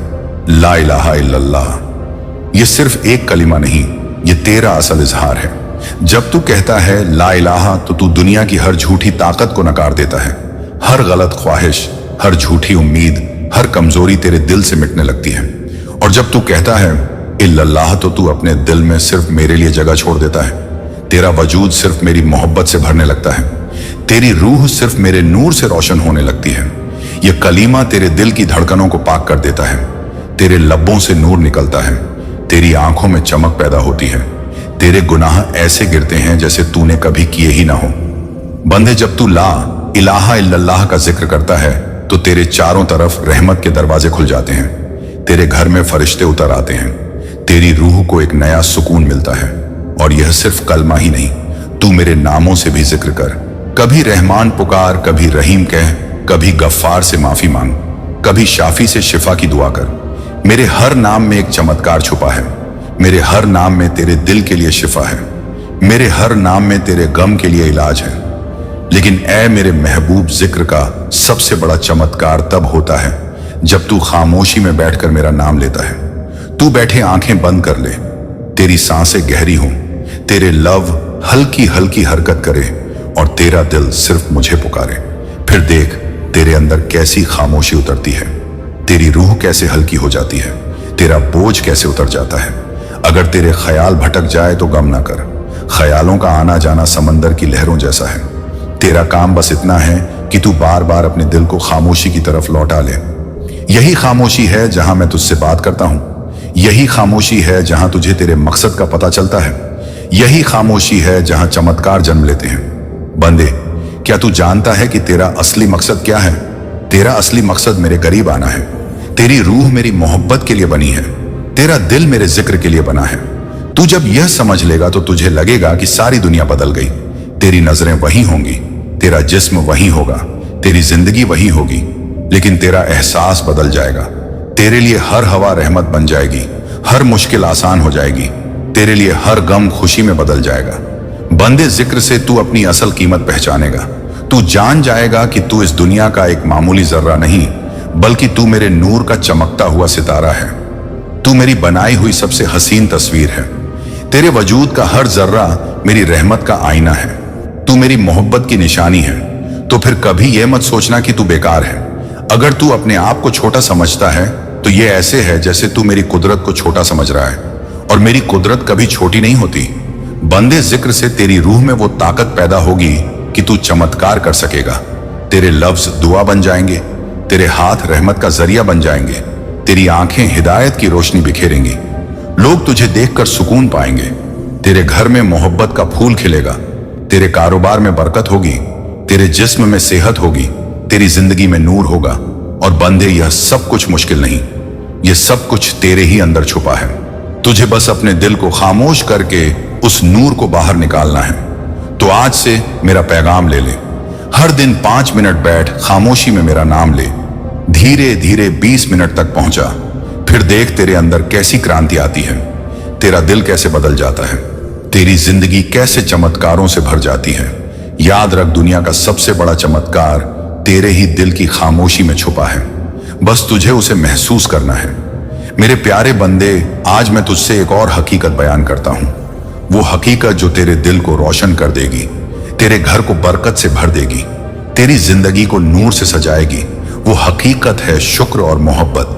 [SPEAKER 1] ला इलाहा इल्लल्लाह। ये सिर्फ एक कलिमा नहीं, ये तेरा असल इजहार है। जब तू कहता है ला इलाहा, तो तू दुनिया की हर झूठी ताकत को नकार देता है। हर गलत ख्वाहिश, हर झूठी उम्मीद, हर कमजोरी तेरे दिल से मिटने लगती है। और जब तू कहता है इल्लल्लाह, तो तू अपने दिल में सिर्फ मेरे लिए जगह छोड़ देता है। तेरा वजूद सिर्फ मेरी मोहब्बत से भरने लगता है। तेरी रूह सिर्फ मेरे नूर से रोशन होने लगती है। यह कलीमा तेरे दिल की धड़कनों को पाक कर देता है। तेरे लब्बों से नूर निकलता है। तेरी आंखों में चमक पैदा होती है। तेरे गुनाह ऐसे गिरते हैं जैसे तूने कभी किए ही ना हो। बंदे, जब तू ला इलाहा इल्लल्लाह का जिक्र करता है तो तेरे चारों तरफ रहमत के दरवाजे खुल जाते हैं। तेरे घर में फरिश्ते उतर आते हैं। तेरी रूह को एक नया सुकून मिलता है। और यह सिर्फ कलमा ही नहीं, तू मेरे नामों से भी जिक्र कर। कभी रहमान पुकार, कभी रहीम कह, कभी गफ्फार से माफी मांग, कभी शाफी से शिफा की दुआ कर। मेरे हर नाम में एक चमत्कार छुपा है। मेरे हर नाम में तेरे दिल के लिए शिफा है। मेरे हर नाम में तेरे गम के लिए इलाज है। लेकिन ऐ मेरे महबूब, जिक्र का सबसे बड़ा चमत्कार तब होता है जब तू खामोशी में बैठकर मेरा नाम लेता है। तू बैठे आंखें बंद कर ले, तेरी सांसें गहरी हों, तेरे लव हल्की हल्की हरकत करे और तेरा दिल सिर्फ मुझे पुकारे। फिर देख तेरे अंदर कैसी खामोशी उतरती है। तेरी रूह कैसे हल्की हो जाती है। तेरा बोझ कैसे उतर जाता है। अगर तेरे ख्याल भटक जाए तो गम ना कर। ख्यालों का आना जाना समंदर की लहरों जैसा है। तेरा काम बस इतना है कि तू बार बार अपने दिल को खामोशी की तरफ लौटा ले। यही खामोशी है जहां मैं तुझसे बात करता हूं। यही खामोशी है जहां तुझे तेरे मकसद का पता चलता है। यही खामोशी है जहां चमत्कार जन्म लेते हैं। बंदे, क्या तू जानता है कि तेरा असली मकसद क्या है? तेरा असली मकसद मेरे करीब आना है। तेरी रूह मेरी मोहब्बत के लिए बनी है। तेरा दिल मेरे जिक्र के लिए बना है। तू जब यह समझ लेगा तो तुझे लगेगा कि सारी दुनिया बदल गई। तेरी नजरें वही होंगी, तेरा जिस्म वही होगा, तेरी जिंदगी वही होगी, लेकिन तेरा एहसास बदल जाएगा। तेरे लिए हर हवा रहमत बन जाएगी, हर मुश्किल आसान हो जाएगी, तेरे लिए हर गम खुशी में बदल जाएगा। बंदे, जिक्र से तू अपनी असल कीमत पहचानेगा। तू जान जाएगा कि तू इस दुनिया का एक मामूली जर्रा नहीं, बल्कि तू मेरे नूर का चमकता हुआ सितारा है। तू मेरी बनाई हुई सबसे हसीन तस्वीर है। तेरे वजूद का हर जर्रा मेरी रहमत का आईना है। तू मेरी मोहब्बत की निशानी है। तो फिर कभी यह मत सोचना कि तू बेकार है। अगर तू अपने आप को छोटा समझता है तो यह ऐसे है जैसे तू मेरी कुदरत को छोटा समझ रहा है, और मेरी कुदरत कभी छोटी नहीं होती। बंदे, जिक्र से तेरी रूह में वो ताकत पैदा होगी कि तू चमत्कार कर सकेगा। तेरे लफ्ज दुआ बन जाएंगे, तेरे हाथ रहमत का जरिया बन जाएंगे, तेरी आंखें हिदायत की रोशनी बिखेरेंगी। लोग तुझे देखकर सुकून पाएंगे। तेरे घर में मोहब्बत का फूल खिलेगा, तेरे कारोबार में बरकत होगी, तेरे जिस्म में सेहत होगी, तेरी जिंदगी में नूर होगा। और बंदे, यह सब कुछ मुश्किल नहीं, यह सब कुछ तेरे ही अंदर छुपा है। तुझे बस अपने दिल को खामोश करके उस नूर को बाहर निकालना है। तो आज से मेरा पैगाम ले ले। हर दिन 5 मिनट बैठ खामोशी में मेरा नाम ले। धीरे धीरे 20 मिनट तक पहुंचा। फिर देख तेरे अंदर कैसी क्रांति आती है, तेरा दिल कैसे बदल जाता है। तेरी जिंदगी कैसे चमत्कारों से भर जाती है। याद रख, दुनिया का सबसे बड़ा चमत्कार तेरे ही दिल की खामोशी में छुपा है। बस तुझे उसे महसूस करना है। मेरे प्यारे बंदे, आज मैं तुझसे एक और हकीकत बयान करता हूं। वो हकीकत जो तेरे दिल को रोशन कर देगी, तेरे घर को बरकत से भर देगी, तेरी जिंदगी को नूर से सजाएगी। वो हकीकत है शुक्र और मोहब्बत।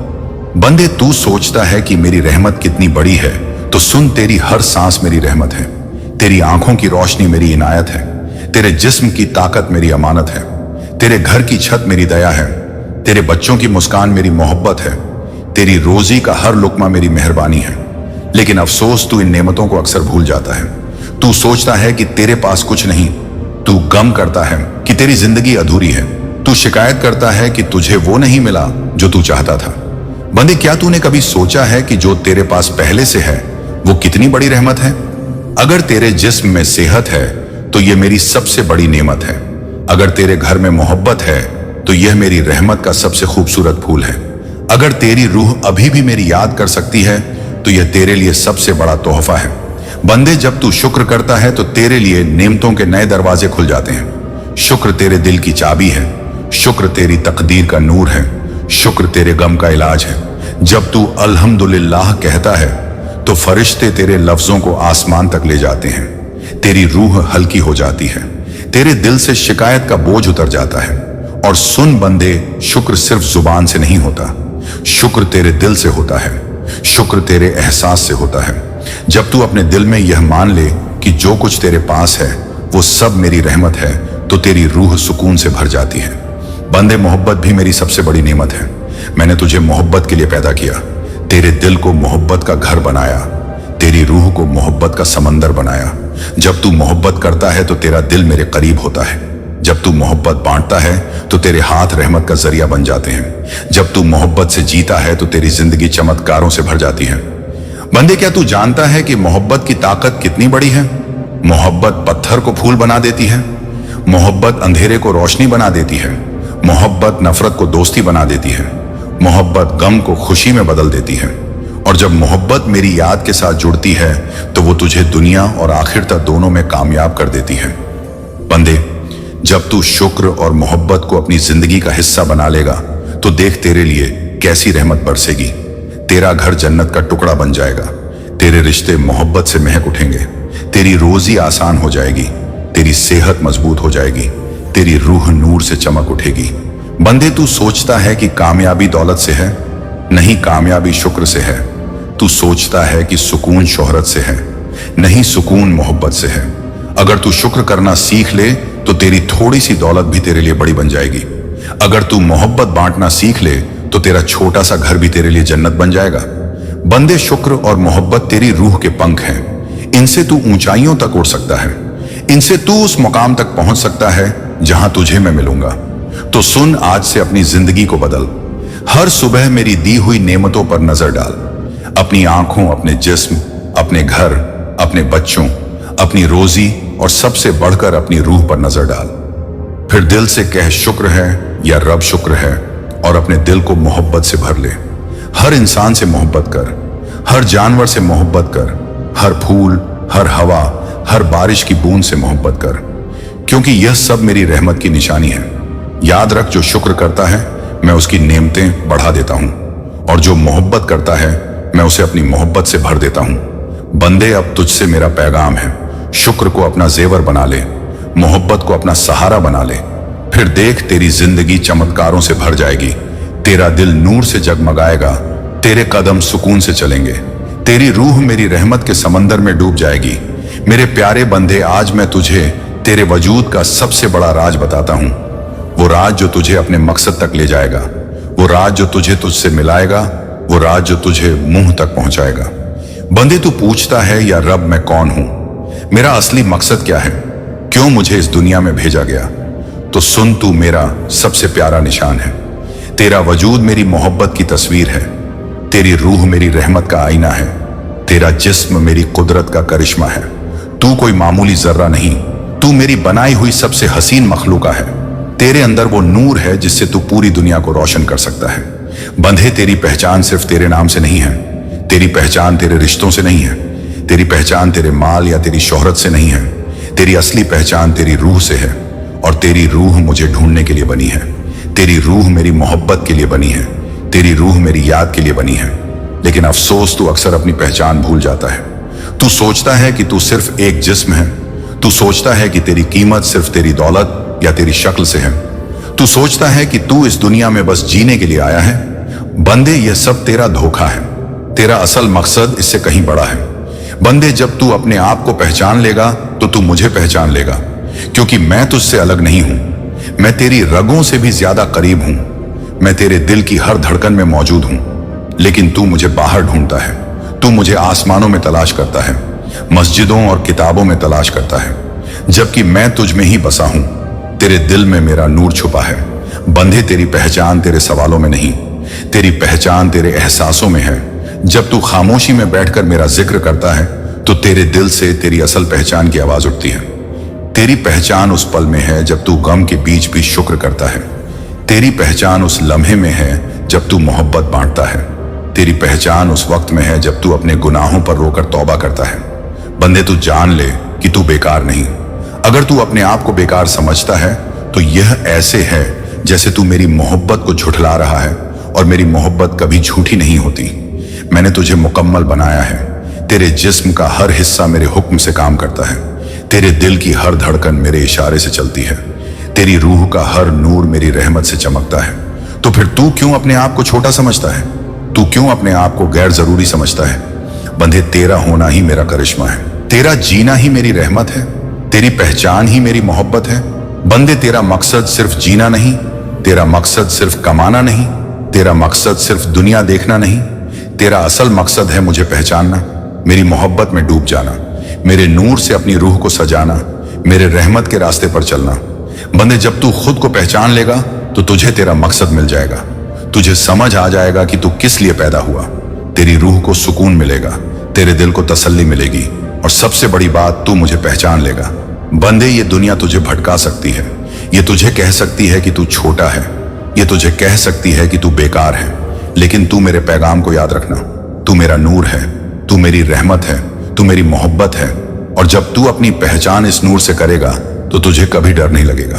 [SPEAKER 1] बंदे, तू सोचता है कि मेरी रहमत कितनी बड़ी है, तो सुन, तेरी हर सांस मेरी रहमत है। तेरी आंखों की रोशनी मेरी इनायत है। तेरे जिस्म की ताकत मेरी अमानत है। तेरे घर की छत मेरी दया है। तेरे बच्चों की मुस्कान मेरी मोहब्बत है। तेरी रोजी का हर लुक्मा मेरी मेहरबानी है। लेकिन अफसोस, तू इन नेमतों को अक्सर भूल जाता है। तू सोचता है कि तेरे पास कुछ नहीं। तू गम करता है कि तेरी जिंदगी अधूरी है। तू शिकायत करता है कि तुझे वो नहीं मिला जो तू चाहता था। बंदे, क्या तूने कभी सोचा है कि जो तेरे पास पहले से है वो कितनी बड़ी रहमत है। अगर तेरे जिस्म में सेहत है तो यह मेरी सबसे बड़ी नेमत है। अगर तेरे घर में मोहब्बत है तो यह मेरी रहमत का सबसे खूबसूरत फूल है। अगर तेरी रूह अभी भी मेरी याद कर सकती है तो यह तेरे लिए सबसे बड़ा तोहफा है। बंदे, जब तू शुक्र करता है तो तेरे लिए नेमतों के नए दरवाजे खुल जाते हैं। शुक्र तेरे दिल की चाबी है। शुक्र तेरी तकदीर का नूर है। शुक्र तेरे गम का इलाज है। जब तू अल्हम्दुलिल्लाह कहता है तो फरिश्ते तेरे लफ्जों को आसमान तक ले जाते हैं। तेरी रूह हल्की हो जाती है। तेरे दिल से शिकायत का बोझ उतर जाता है। और सुन बंदे, शुक्र सिर्फ जुबान से नहीं होता, शुक्र तेरे दिल से होता है। शुक्र तेरे एहसास से होता है। जब तू अपने दिल में यह मान ले कि जो कुछ तेरे पास है वो सब मेरी रहमत है, तो तेरी रूह सुकून से भर जाती है। बंदे, मोहब्बत भी मेरी सबसे बड़ी नेमत है। मैंने तुझे मोहब्बत के लिए पैदा किया, तेरे दिल को मोहब्बत का घर बनाया, तेरी रूह को मोहब्बत का समंदर बनाया। जब तू मोहब्बत करता है तो तेरा दिल मेरे करीब होता है। जब तू मोहब्बत बांटता है तो तेरे हाथ रहमत का जरिया बन जाते हैं। जब तू मोहब्बत से जीता है तो तेरी जिंदगी चमत्कारों से भर जाती है। बंदे, क्या तू जानता है कि मोहब्बत की ताकत कितनी बड़ी है। मोहब्बत पत्थर को फूल बना देती है। मोहब्बत अंधेरे को रोशनी बना देती है। मोहब्बत नफरत को दोस्ती बना देती है। मोहब्बत गम को खुशी में बदल देती है। और जब मोहब्बत मेरी याद के साथ जुड़ती है तो वो तुझे दुनिया और आखिरत दोनों में कामयाब कर देती है। बंदे, जब तू शुक्र और मोहब्बत को अपनी जिंदगी का हिस्सा बना लेगा तो देख तेरे लिए कैसी रहमत बरसेगी। तेरा घर जन्नत का टुकड़ा बन जाएगा। तेरे रिश्ते मोहब्बत से महक उठेंगे। तेरी रोजी आसान हो जाएगी। तेरी सेहत मजबूत हो जाएगी। तेरी रूह नूर से चमक उठेगी। बंदे, तू सोचता है कि कामयाबी दौलत से है। नहीं, कामयाबी शुक्र से है। तू सोचता है कि सुकून शोहरत से है। नहीं, सुकून मोहब्बत से है। अगर तू शुक्र करना सीख ले तो तेरी थोड़ी सी दौलत भी तेरे लिए बड़ी बन जाएगी। अगर तू मोहब्बत बांटना सीख ले तो तेरा छोटा सा घर भी तेरे लिए जन्नत बन जाएगा। बंदे, शुक्र और मोहब्बत तेरी रूह के पंख हैं। इनसे तू ऊंचाइयों तक उड़ सकता है। इनसे तू उस मुकाम तक पहुंच सकता है जहां तुझे मैं मिलूंगा। तो सुन, आज से अपनी जिंदगी को बदल। हर सुबह मेरी दी हुई नेमतों पर नजर डाल। अपनी आंखों, अपने जिस्म, अपने घर, अपने बच्चों, अपनी रोजी और सबसे बढ़कर अपनी रूह पर नजर डाल। फिर दिल से कह शुक्र है या रब शुक्र है, और अपने दिल को मोहब्बत से भर ले। हर इंसान से मोहब्बत कर। हर जानवर से मोहब्बत कर। हर फूल, हर हवा, हर बारिश की बूंद से मोहब्बत कर, क्योंकि यह सब मेरी रहमत की निशानी है। याद रख, जो शुक्र करता है मैं उसकी नेमतें बढ़ा देता हूं, और जो मोहब्बत करता है मैं उसे अपनी मोहब्बत से भर देता हूं। बंदे, अब तुझसे मेरा पैगाम है, शुक्र को अपना जेवर बना ले, मोहब्बत को अपना सहारा बना ले। फिर देख, तेरी जिंदगी चमत्कारों से भर जाएगी। तेरा दिल नूर से जगमगाएगा। तेरे कदम सुकून से चलेंगे। तेरी रूह मेरी रहमत के समंदर में डूब जाएगी। मेरे प्यारे बंदे, आज मैं तुझे तेरे वजूद का सबसे बड़ा राज बताता हूं। वो राज जो तुझे अपने मकसद तक ले जाएगा। वो राज जो तुझे तुझसे मिलाएगा। वो राज जो तुझे मुंह तक पहुंचाएगा। बंदे, तू पूछता है या रब मैं कौन हूं, मेरा असली मकसद क्या है, क्यों मुझे इस दुनिया में भेजा गया। तो सुन, तू मेरा सबसे प्यारा निशान है। तेरा वजूद मेरी मोहब्बत की तस्वीर है। तेरी रूह मेरी रहमत का आईना है। तेरा जिस्म मेरी कुदरत का करिश्मा है। तू कोई मामूली जर्रा नहीं, तू मेरी बनाई हुई सबसे हसीन मखलूका है। तेरे अंदर वो नूर है जिससे तू पूरी दुनिया को रोशन कर सकता है। बंधे, तेरी पहचान सिर्फ तेरे नाम से नहीं है। तेरी पहचान तेरे रिश्तों से नहीं है। तेरी पहचान तेरे माल या तेरी शोहरत से नहीं है। तेरी असली पहचान तेरी रूह से है, और तेरी रूह मुझे ढूंढने के लिए बनी है। तेरी रूह मेरी मोहब्बत के लिए बनी है। तेरी रूह मेरी याद के लिए बनी है। लेकिन अफसोस, तू अक्सर अपनी पहचान भूल जाता है। तू सोचता है कि तू सिर्फ एक जिस्म है। तू सोचता है कि तेरी कीमत सिर्फ तेरी दौलत या तेरी शक्ल से है। तू सोचता है कि तू इस दुनिया में बस जीने के लिए आया है। बंदे, यह सब तेरा धोखा है। तेरा असल मकसद इससे कहीं बड़ा है। बंदे, जब तू अपने आप को पहचान लेगा तो तू मुझे पहचान लेगा, क्योंकि मैं तुझसे अलग नहीं हूं। मैं तेरी रगों से भी ज्यादा करीब हूं। मैं तेरे दिल की हर धड़कन में मौजूद हूं। लेकिन तू मुझे बाहर ढूंढता है। तू मुझे आसमानों में तलाश करता है, मस्जिदों और किताबों में तलाश करता है, जबकि मैं तुझ में ही बसा हूं। तेरे दिल में मेरा नूर छुपा है। बंधे, तेरी पहचान तेरे सवालों में नहीं, तेरी पहचान तेरे एहसासों में है। जब तू खामोशी में बैठकर मेरा जिक्र करता है तो तेरे दिल से तेरी असल पहचान की आवाज उठती है। तेरी पहचान उस पल में है जब तू गम के बीच भी शुक्र करता है। तेरी पहचान उस लम्हे में है जब तू मोहब्बत बांटता है। तेरी पहचान उस वक्त में है जब तू अपने गुनाहों पर रोकर तौबा करता है। बंदे, तू जान ले कि तू बेकार नहीं। अगर तू अपने आप को बेकार समझता है तो यह ऐसे है जैसे तू मेरी मोहब्बत को झुठला रहा है, और मेरी मोहब्बत कभी झूठी नहीं होती। मैंने तुझे मुकम्मल बनाया है। तेरे जिस्म का हर हिस्सा मेरे हुक्म से काम करता है। तेरे दिल की हर धड़कन मेरे इशारे से चलती है। तेरी रूह का हर नूर मेरी रहमत से चमकता है। तो फिर तू क्यों अपने आप को छोटा समझता है? तू क्यों अपने आप को गैर जरूरी समझता है? बंधे, तेरा होना ही मेरा करिश्मा है। तेरा जीना ही मेरी रहमत है। तेरी पहचान ही मेरी मोहब्बत है। बंदे, तेरा मकसद सिर्फ जीना नहीं, तेरा मकसद सिर्फ कमाना नहीं, तेरा मकसद सिर्फ दुनिया देखना नहीं। तेरा असल मकसद है मुझे पहचानना, मेरी मोहब्बत में डूब जाना, मेरे नूर से अपनी रूह को सजाना, मेरे रहमत के रास्ते पर चलना। बंदे, जब तू खुद को पहचान लेगा तो तुझे तेरा मकसद मिल जाएगा। तुझे समझ आ जाएगा कि तू किस लिए पैदा हुआ। तेरी रूह को सुकून मिलेगा, तेरे दिल को तसल्ली मिलेगी, और सबसे बड़ी बात, तू मुझे पहचान लेगा। बंदे, ये दुनिया तुझे भटका सकती है। ये तुझे कह सकती है कि तू छोटा है। ये तुझे कह सकती है कि तू बेकार है। लेकिन तू मेरे पैगाम को याद रखना। तू मेरा नूर है, तू मेरी रहमत है, तू मेरी मोहब्बत है। और जब तू अपनी पहचान इस नूर से करेगा तो तुझे कभी डर नहीं लगेगा,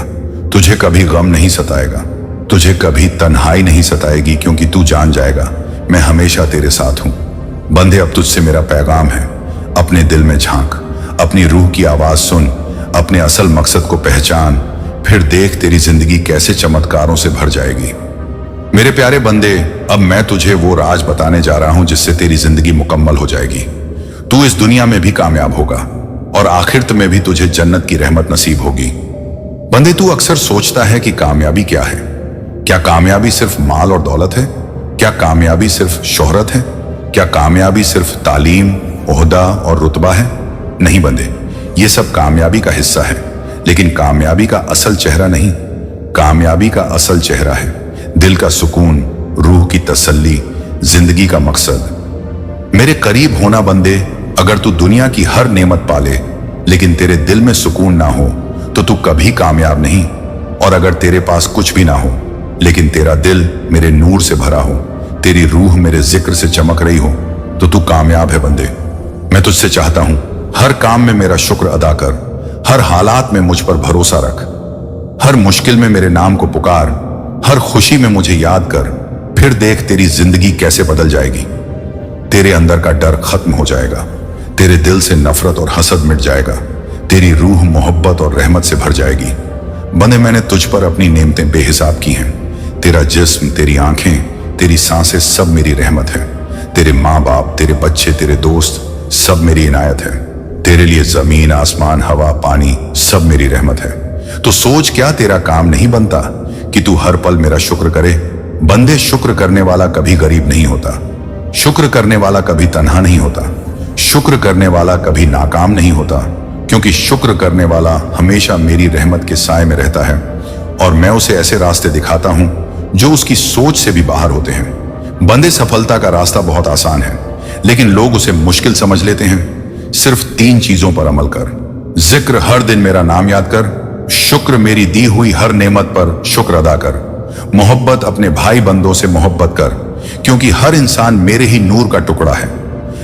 [SPEAKER 1] तुझे कभी गम नहीं सताएगा, तुझे कभी तन्हाई नहीं सताएगी, क्योंकि तू जान जाएगा मैं हमेशा तेरे साथ हूं। बंदे, अब तुझसे मेरा पैगाम है, अपने दिल में झांक, अपनी रूह की आवाज सुन, अपने असल मकसद को पहचान, फिर देख तेरी जिंदगी कैसे चमत्कारों से भर जाएगी। मेरे प्यारे बंदे, अब मैं तुझे वो राज बताने जा रहा हूं जिससे तेरी जिंदगी मुकम्मल हो जाएगी। तू इस दुनिया में भी कामयाब होगा और आखिरत में भी तुझे जन्नत की रहमत नसीब होगी। बंदे, तू अक्सर सोचता है कि कामयाबी क्या है? क्या कामयाबी सिर्फ माल और दौलत है? क्या कामयाबी सिर्फ शोहरत है? क्या कामयाबी सिर्फ तालीम, ओहदा और रुतबा है? नहीं बंदे, ये सब कामयाबी का हिस्सा है, लेकिन कामयाबी का असल चेहरा नहीं। कामयाबी का असल चेहरा है दिल का सुकून, रूह की तसल्ली, जिंदगी का मकसद। मेरे करीब होना बंदे, अगर तू दुनिया की हर नेमत पाले लेकिन तेरे दिल में सुकून ना हो तो तू कभी कामयाब नहीं। और अगर तेरे पास कुछ भी ना हो लेकिन तेरा दिल मेरे नूर से भरा हो, तेरी रूह मेरे जिक्र से चमक रही हो, तो तू कामयाब है बंदे। मैं तुझसे चाहता हूं, हर काम में मेरा शुक्र अदा कर, हर हालात में मुझ पर भरोसा रख, हर मुश्किल में मेरे नाम को पुकार, हर खुशी में मुझे याद कर, फिर देख तेरी जिंदगी कैसे बदल जाएगी। तेरे अंदर का डर खत्म हो जाएगा, तेरे दिल से नफरत और हसद मिट जाएगा, तेरी रूह मोहब्बत और रहमत से भर जाएगी। बंदे, मैंने तुझ पर अपनी नेमतें बेहिसाब की हैं। तेरा जिस्म, तेरी आंखें, तेरी सांसें सब मेरी रहमत है। तेरे माँ बाप, तेरे बच्चे, तेरे दोस्त सब मेरी इनायत है। तेरे लिए जमीन, आसमान, हवा, पानी सब मेरी रहमत है। तो सोच, क्या तेरा काम नहीं बनता कि तू हर पल मेरा शुक्र करे? बंदे, शुक्र करने वाला कभी गरीब नहीं होता, शुक्र करने वाला कभी तन्हा नहीं होता, शुक्र करने वाला कभी नाकाम नहीं होता, क्योंकि शुक्र करने वाला हमेशा मेरी रहमत के साए में रहता है, और मैं उसे ऐसे रास्ते दिखाता हूं जो उसकी सोच से भी बाहर होते हैं। बंदे, सफलता का रास्ता बहुत आसान है, लेकिन लोग उसे मुश्किल समझ लेते हैं। सिर्फ 3 चीजों पर अमल कर। जिक्र, हर दिन मेरा नाम याद कर। शुक्र, मेरी दी हुई हर नेमत पर शुक्र अदा कर। मोहब्बत, अपने भाई बंदों से मोहब्बत कर, क्योंकि हर इंसान मेरे ही नूर का टुकड़ा है।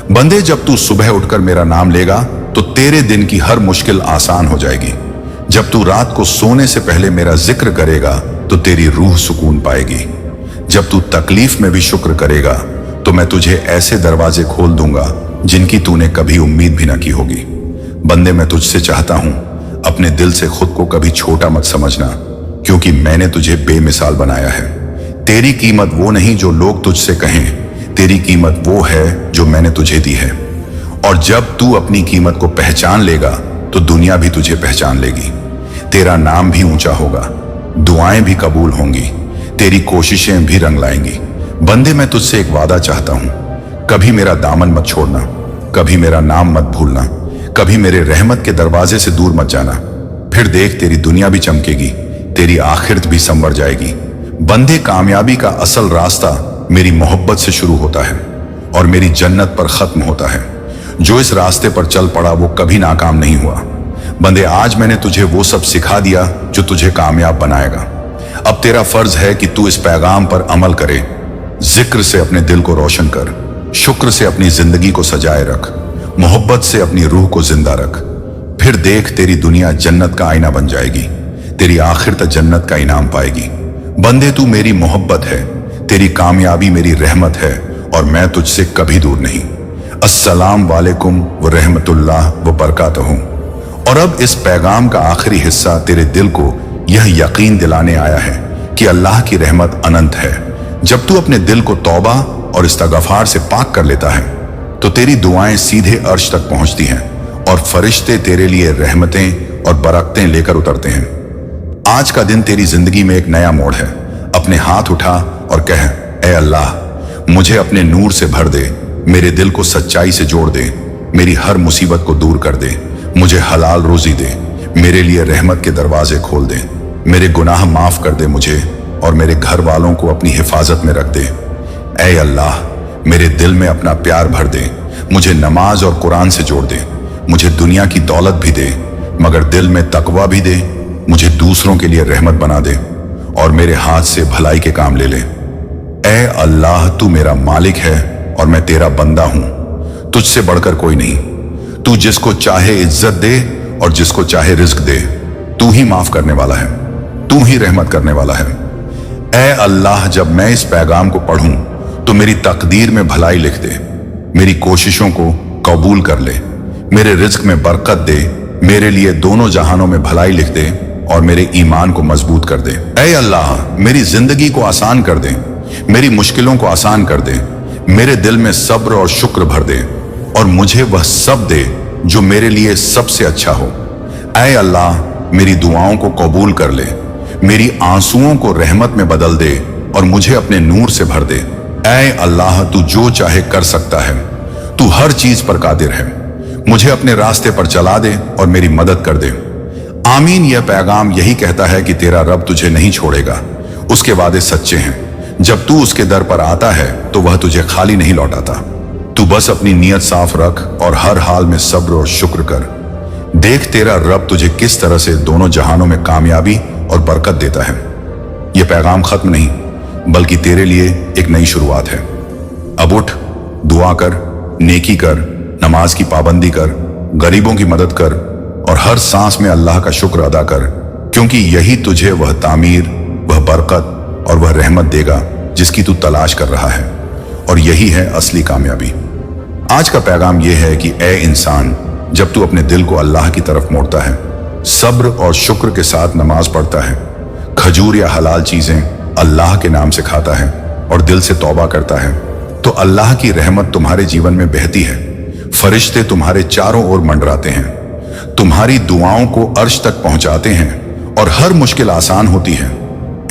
[SPEAKER 1] बंदे, जब तू सुबह उठकर मेरा नाम लेगा तो तेरे दिन की हर मुश्किल आसान हो जाएगी। जब तू रात को सोने से पहले मेरा जिक्र करेगा तो तेरी रूह सुकून पाएगी। जब तू तकलीफ में भी शुक्र करेगा तो मैं तुझे ऐसे दरवाजे खोल दूंगा जिनकी तूने कभी उम्मीद भी ना की होगी। बंदे, मैं तुझसे चाहता हूं, अपने दिल से खुद को कभी छोटा मत समझना, क्योंकि मैंने तुझे बेमिसाल बनाया है। तेरी कीमत वो नहीं जो लोग तुझसे कहें, तेरी कीमत वो है जो मैंने तुझे दी है। और जब तू अपनी कीमत को पहचान लेगा तो दुनिया भी तुझे पहचान लेगी। तेरा नाम भी ऊंचा होगा, दुआएं भी कबूल होंगी, तेरी कोशिशें भी रंग लाएंगी। बंदे, मैं तुझसे एक वादा चाहता हूं, कभी मेरा दामन मत छोड़ना, कभी मेरा नाम मत भूलना, कभी मेरे रहमत के दरवाजे से दूर मत जाना। फिर देख, तेरी दुनिया भी चमकेगी, तेरी आखिरत भी संवर जाएगी। बंदे, कामयाबी का असल रास्ता मेरी मोहब्बत से शुरू होता है और मेरी जन्नत पर खत्म होता है। जो इस रास्ते पर चल पड़ा वो कभी नाकाम नहीं हुआ। बंदे, आज मैंने तुझे वो सब सिखा दिया जो तुझे कामयाब बनाएगा। अब तेरा फर्ज है कि तू इस पैगाम पर अमल करे। जिक्र से अपने दिल को रोशन कर, शुक्र से अपनी जिंदगी को सजाए रख, मोहब्बत से अपनी रूह को जिंदा रख। फिर देख, तेरी दुनिया जन्नत का आईना बन जाएगी, तेरी आखिरत जन्नत का इनाम पाएगी। बंदे, तू मेरी मोहब्बत है, तेरी कामयाबी मेरी रहमत है और मैं तुझसे कभी दूर नहीं। अस्सलाम वालेकुम व रहमतुल्लाह व बरकातहू। और अब इस पैगाम का आखिरी हिस्सा तेरे दिल को यह यकीन दिलाने आया है कि अल्लाह की रहमत अनंत है। जब तू अपने दिल को तौबा और इस्तगफार से पाक कर लेता है तो तेरी दुआएं सीधे अर्श तक पहुंचती हैं और फरिश्ते तेरे लिए रहमतें और बरकतें लेकर उतरते हैं। आज का दिन तेरी जिंदगी में एक नया मोड़ है। अपने हाथ उठा और कह, ऐ अल्लाह, मुझे अपने नूर से भर दे, मेरे दिल को सच्चाई से जोड़ दे, मेरी हर मुसीबत को दूर कर दे, मुझे हलाल रोजी दे, मेरे लिए रहमत के दरवाजे खोल दे, मेरे गुनाह माफ कर दे मुझे और मेरे घर वालों को अपनी हिफाजत में रख दे। ऐ अल्लाह, मेरे दिल में अपना प्यार भर दे, मुझे नमाज और कुरान से जोड़ दे, मुझे दुनिया की दौलत भी दे मगर दिल में तकवा भी दे, मुझे दूसरों के लिए रहमत बना दे और मेरे हाथ से भलाई के काम ले ले। ऐ अल्लाह, तू मेरा मालिक है और मैं तेरा बंदा हूं, तुझसे बढ़कर कोई नहीं। तू जिसको चाहे इज्जत दे और जिसको चाहे रिज्क दे, तू ही माफ करने वाला है, तू ही रहमत करने वाला है। ऐ अल्लाह, जब मैं इस पैगाम को पढ़ूं तो मेरी तकदीर में भलाई लिख दे, मेरी कोशिशों को कबूल कर ले, मेरे रिज्क में बरकत दे, मेरे लिए दोनों जहानों में भलाई लिख दे और मेरे ईमान को मजबूत कर दे। ऐ अल्लाह, मेरी जिंदगी को आसान कर दे, मेरी मुश्किलों को आसान कर दे, मेरे दिल में सब्र और शुक्र भर दे और मुझे वह सब दे जो मेरे लिए सबसे अच्छा हो। ऐ अल्लाह, मेरी दुआओं को कबूल कर ले, मेरी आंसुओं को रहमत में बदल दे और मुझे अपने नूर से भर दे। ऐ अल्लाह, तू जो चाहे कर सकता है, तू हर चीज पर कादिर है, मुझे अपने रास्ते पर चला दे और मेरी मदद कर दे। आमीन। यह पैगाम यही कहता है कि तेरा रब तुझे नहीं छोड़ेगा, उसके वादे सच्चे हैं। जब तू उसके दर पर आता है तो वह तुझे खाली नहीं लौटाता। तू बस अपनी नीयत साफ रख और हर हाल में सब्र और शुक्र कर। देख, तेरा रब तुझे किस तरह से दोनों जहानों में कामयाबी और बरकत देता है। यह पैगाम खत्म नहीं बल्कि तेरे लिए एक नई शुरुआत है। अब उठ, दुआ कर, नेकी कर, नमाज की पाबंदी कर, गरीबों की मदद कर और हर सांस में अल्लाह का शुक्र अदा कर, क्योंकि यही तुझे वह तामीर, वह बरकत और वह रहमत देगा जिसकी तू तलाश कर रहा है। और यही है असली कामयाबी। आज का पैगाम यह है कि ए इंसान, जब तू अपने दिल को अल्लाह की तरफ मोड़ता है, सब्र और शुक्र के साथ नमाज पढ़ता है, खजूर या हलाल चीजें अल्लाह के नाम से खाता है और दिल से तौबा करता है, तो अल्लाह की रहमत तुम्हारे जीवन में बहती है। फरिश्ते तुम्हारे चारों ओर मंडराते हैं, तुम्हारी दुआओं को अर्श तक पहुंचाते हैं और हर मुश्किल आसान होती है।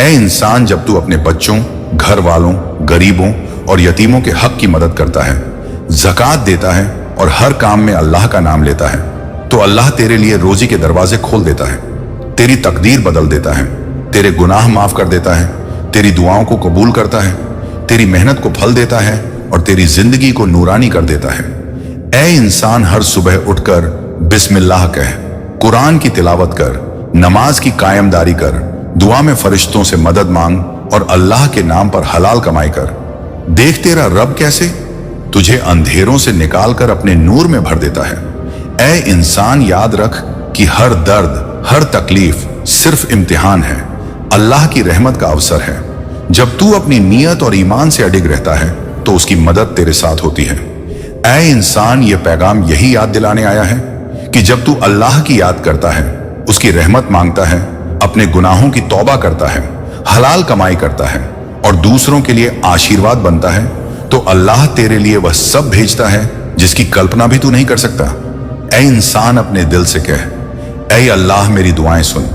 [SPEAKER 1] ऐ इंसान, जब तू अपने बच्चों, घर वालों, गरीबों और यतीमों के हक की मदद करता है, ज़कात देता है और हर काम में अल्लाह का नाम लेता है, तो अल्लाह तेरे लिए रोजी के दरवाजे खोल देता है, तेरी तकदीर बदल देता है, तेरे गुनाह माफ कर देता है, तेरी दुआओं को कबूल करता है, तेरी मेहनत को फल देता है और तेरी जिंदगी को नूरानी कर देता है। ऐ इंसान, हर सुबह उठकर बिस्मिल्लाह कह, कुरान की तिलावत कर, नमाज की कायमदारी कर, दुआ में फरिश्तों से मदद मांग और अल्लाह के नाम पर हलाल कमाई कर। देख, तेरा रब कैसे तुझे अंधेरों से निकालकर अपने नूर में भर देता है। ऐ इंसान, याद रख कि हर दर्द, हर तकलीफ सिर्फ इम्तिहान है, अल्लाह की रहमत का अवसर है। जब तू अपनी नीयत और ईमान से अडिग रहता है तो उसकी मदद तेरे साथ होती है। ऐ इंसान, ये पैगाम यही याद दिलाने आया है कि जब तू अल्लाह की याद करता है, उसकी रहमत मांगता है, अपने गुनाहों की तौबा करता है, हलाल कमाई करता है और दूसरों के लिए आशीर्वाद बनता है, तो अल्लाह तेरे लिए वह सब भेजता है जिसकी कल्पना भी तू नहीं कर सकता। ऐ इंसान, अपने दिल से कह, ऐ अल्लाह, मेरी दुआएं सुन,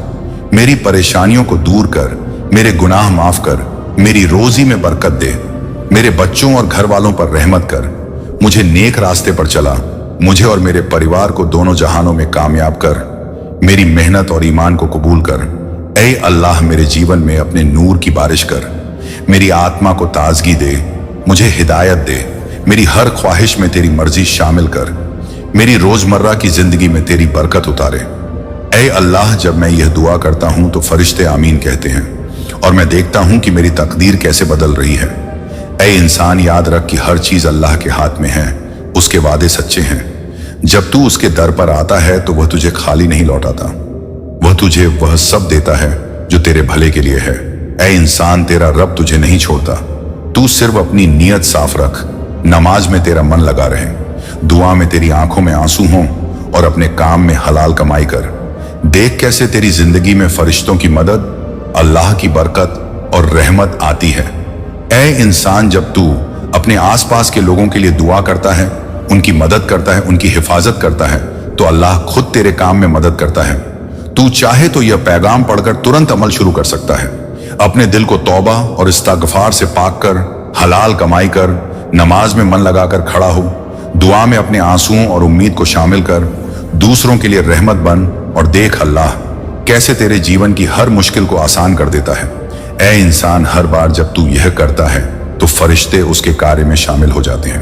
[SPEAKER 1] मेरी परेशानियों को दूर कर, मेरे गुनाह माफ कर, मेरी रोजी में बरकत दे, मेरे बच्चों और घर वालों पर रहमत कर, मुझे नेक रास्ते पर चला, मुझे और मेरे परिवार को दोनों जहानों में कामयाब कर, मेरी मेहनत और ईमान को कबूल कर। ऐ अल्लाह, मेरे जीवन में अपने नूर की बारिश कर, मेरी आत्मा को ताजगी दे, मुझे हिदायत दे, मेरी हर ख्वाहिश में तेरी मर्जी शामिल कर, मेरी रोजमर्रा की जिंदगी में तेरी बरकत उतारे। ऐ अल्लाह, जब मैं यह दुआ करता हूं तो फरिश्ते आमीन कहते हैं और मैं देखता हूं कि मेरी तकदीर कैसे बदल रही है। ऐ इंसान, याद रख कि हर चीज अल्लाह के हाथ में है, उसके वादे सच्चे हैं। जब तू उसके दर पर आता है तो वह तुझे खाली नहीं लौटाता, वह तुझे वह सब देता है जो तेरे भले के लिए है। ऐ इंसान, तेरा रब तुझे नहीं छोड़ता, तू सिर्फ अपनी नीयत साफ रख, नमाज में तेरा मन लगा रहे, दुआ में तेरी आंखों में आंसू हों और अपने काम में हलाल कमाई कर। देख कैसे तेरी जिंदगी में फरिश्तों की मदद, अल्लाह की बरकत और रहमत आती है। ऐ इंसान, जब तू अपने आसपास के लोगों के लिए दुआ करता है, उनकी मदद करता है, उनकी हिफाजत करता है, तो अल्लाह खुद तेरे काम में मदद करता है। तू चाहे तो यह पैगाम पढ़कर तुरंत अमल शुरू कर सकता है। अपने दिल को तौबा और इस्तिग़फ़ार से पाक कर, हलाल कमाई कर, नमाज में मन लगाकर खड़ा हो, दुआ में अपने आंसुओं और उम्मीद को शामिल कर, दूसरों के लिए रहमत बन और देख अल्लाह कैसे तेरे जीवन की हर मुश्किल को आसान कर देता है। ऐ इंसान, हर बार जब तू यह करता है तो फरिश्ते उसके कार्य में शामिल हो जाते हैं,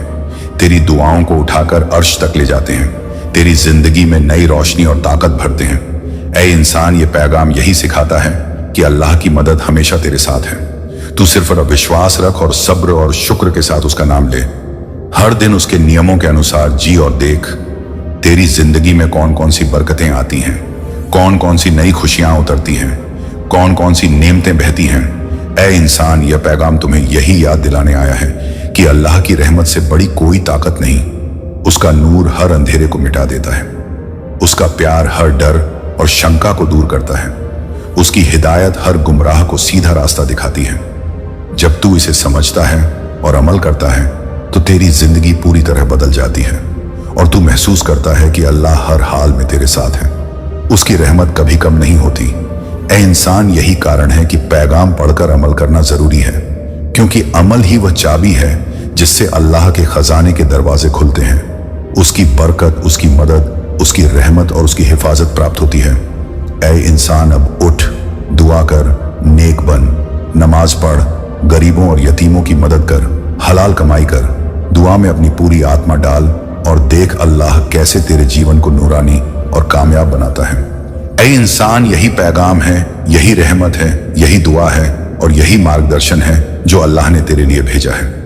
[SPEAKER 1] तेरी दुआओं को उठाकर अर्श तक ले जाते हैं, तेरी जिंदगी में नई रोशनी और ताकत भरते हैं। ऐ इंसान, ये पैगाम यही सिखाता है कि अल्लाह की मदद हमेशा तेरे साथ है। तू सिर्फ विश्वास रख और सब्र और शुक्र के साथ उसका नाम ले। हर दिन उसके नियमों के अनुसार जी और देख तेरी जिंदगी में कौन कौन सी बरकतें आती हैं, कौन कौन सी नई खुशियां उतरती हैं, कौन कौन सी नेमतें बहती हैं। ऐ इंसान, यह पैगाम तुम्हें यही याद दिलाने आया है कि अल्लाह की रहमत से बड़ी कोई ताकत नहीं। उसका नूर हर अंधेरे को मिटा देता है, उसका प्यार हर डर और शंका को दूर करता है, उसकी हिदायत हर गुमराह को सीधा रास्ता दिखाती है। जब तू इसे समझता है और अमल करता है तो तेरी जिंदगी पूरी तरह बदल जाती है और तू महसूस करता है कि अल्लाह हर हाल में तेरे साथ है, उसकी रहमत कभी कम नहीं होती। ऐ इंसान, यही कारण है कि पैगाम पढ़कर अमल करना जरूरी है, क्योंकि अमल ही वह चाबी है जिससे अल्लाह के खजाने के दरवाजे खुलते हैं, उसकी बरकत, उसकी मदद, उसकी रहमत और उसकी हिफाजत प्राप्त होती है। ऐ इंसान, अब उठ, दुआ कर, नेक बन, नमाज पढ़, गरीबों और यतीमों की मदद कर, हलाल कमाई कर, दुआ में अपनी पूरी आत्मा डाल और देख अल्लाह कैसे तेरे जीवन को नूरानी और कामयाब बनाता है। ऐ इंसान, यही पैगाम है, यही रहमत है, यही दुआ है और यही मार्गदर्शन है जो अल्लाह ने तेरे लिए भेजा है।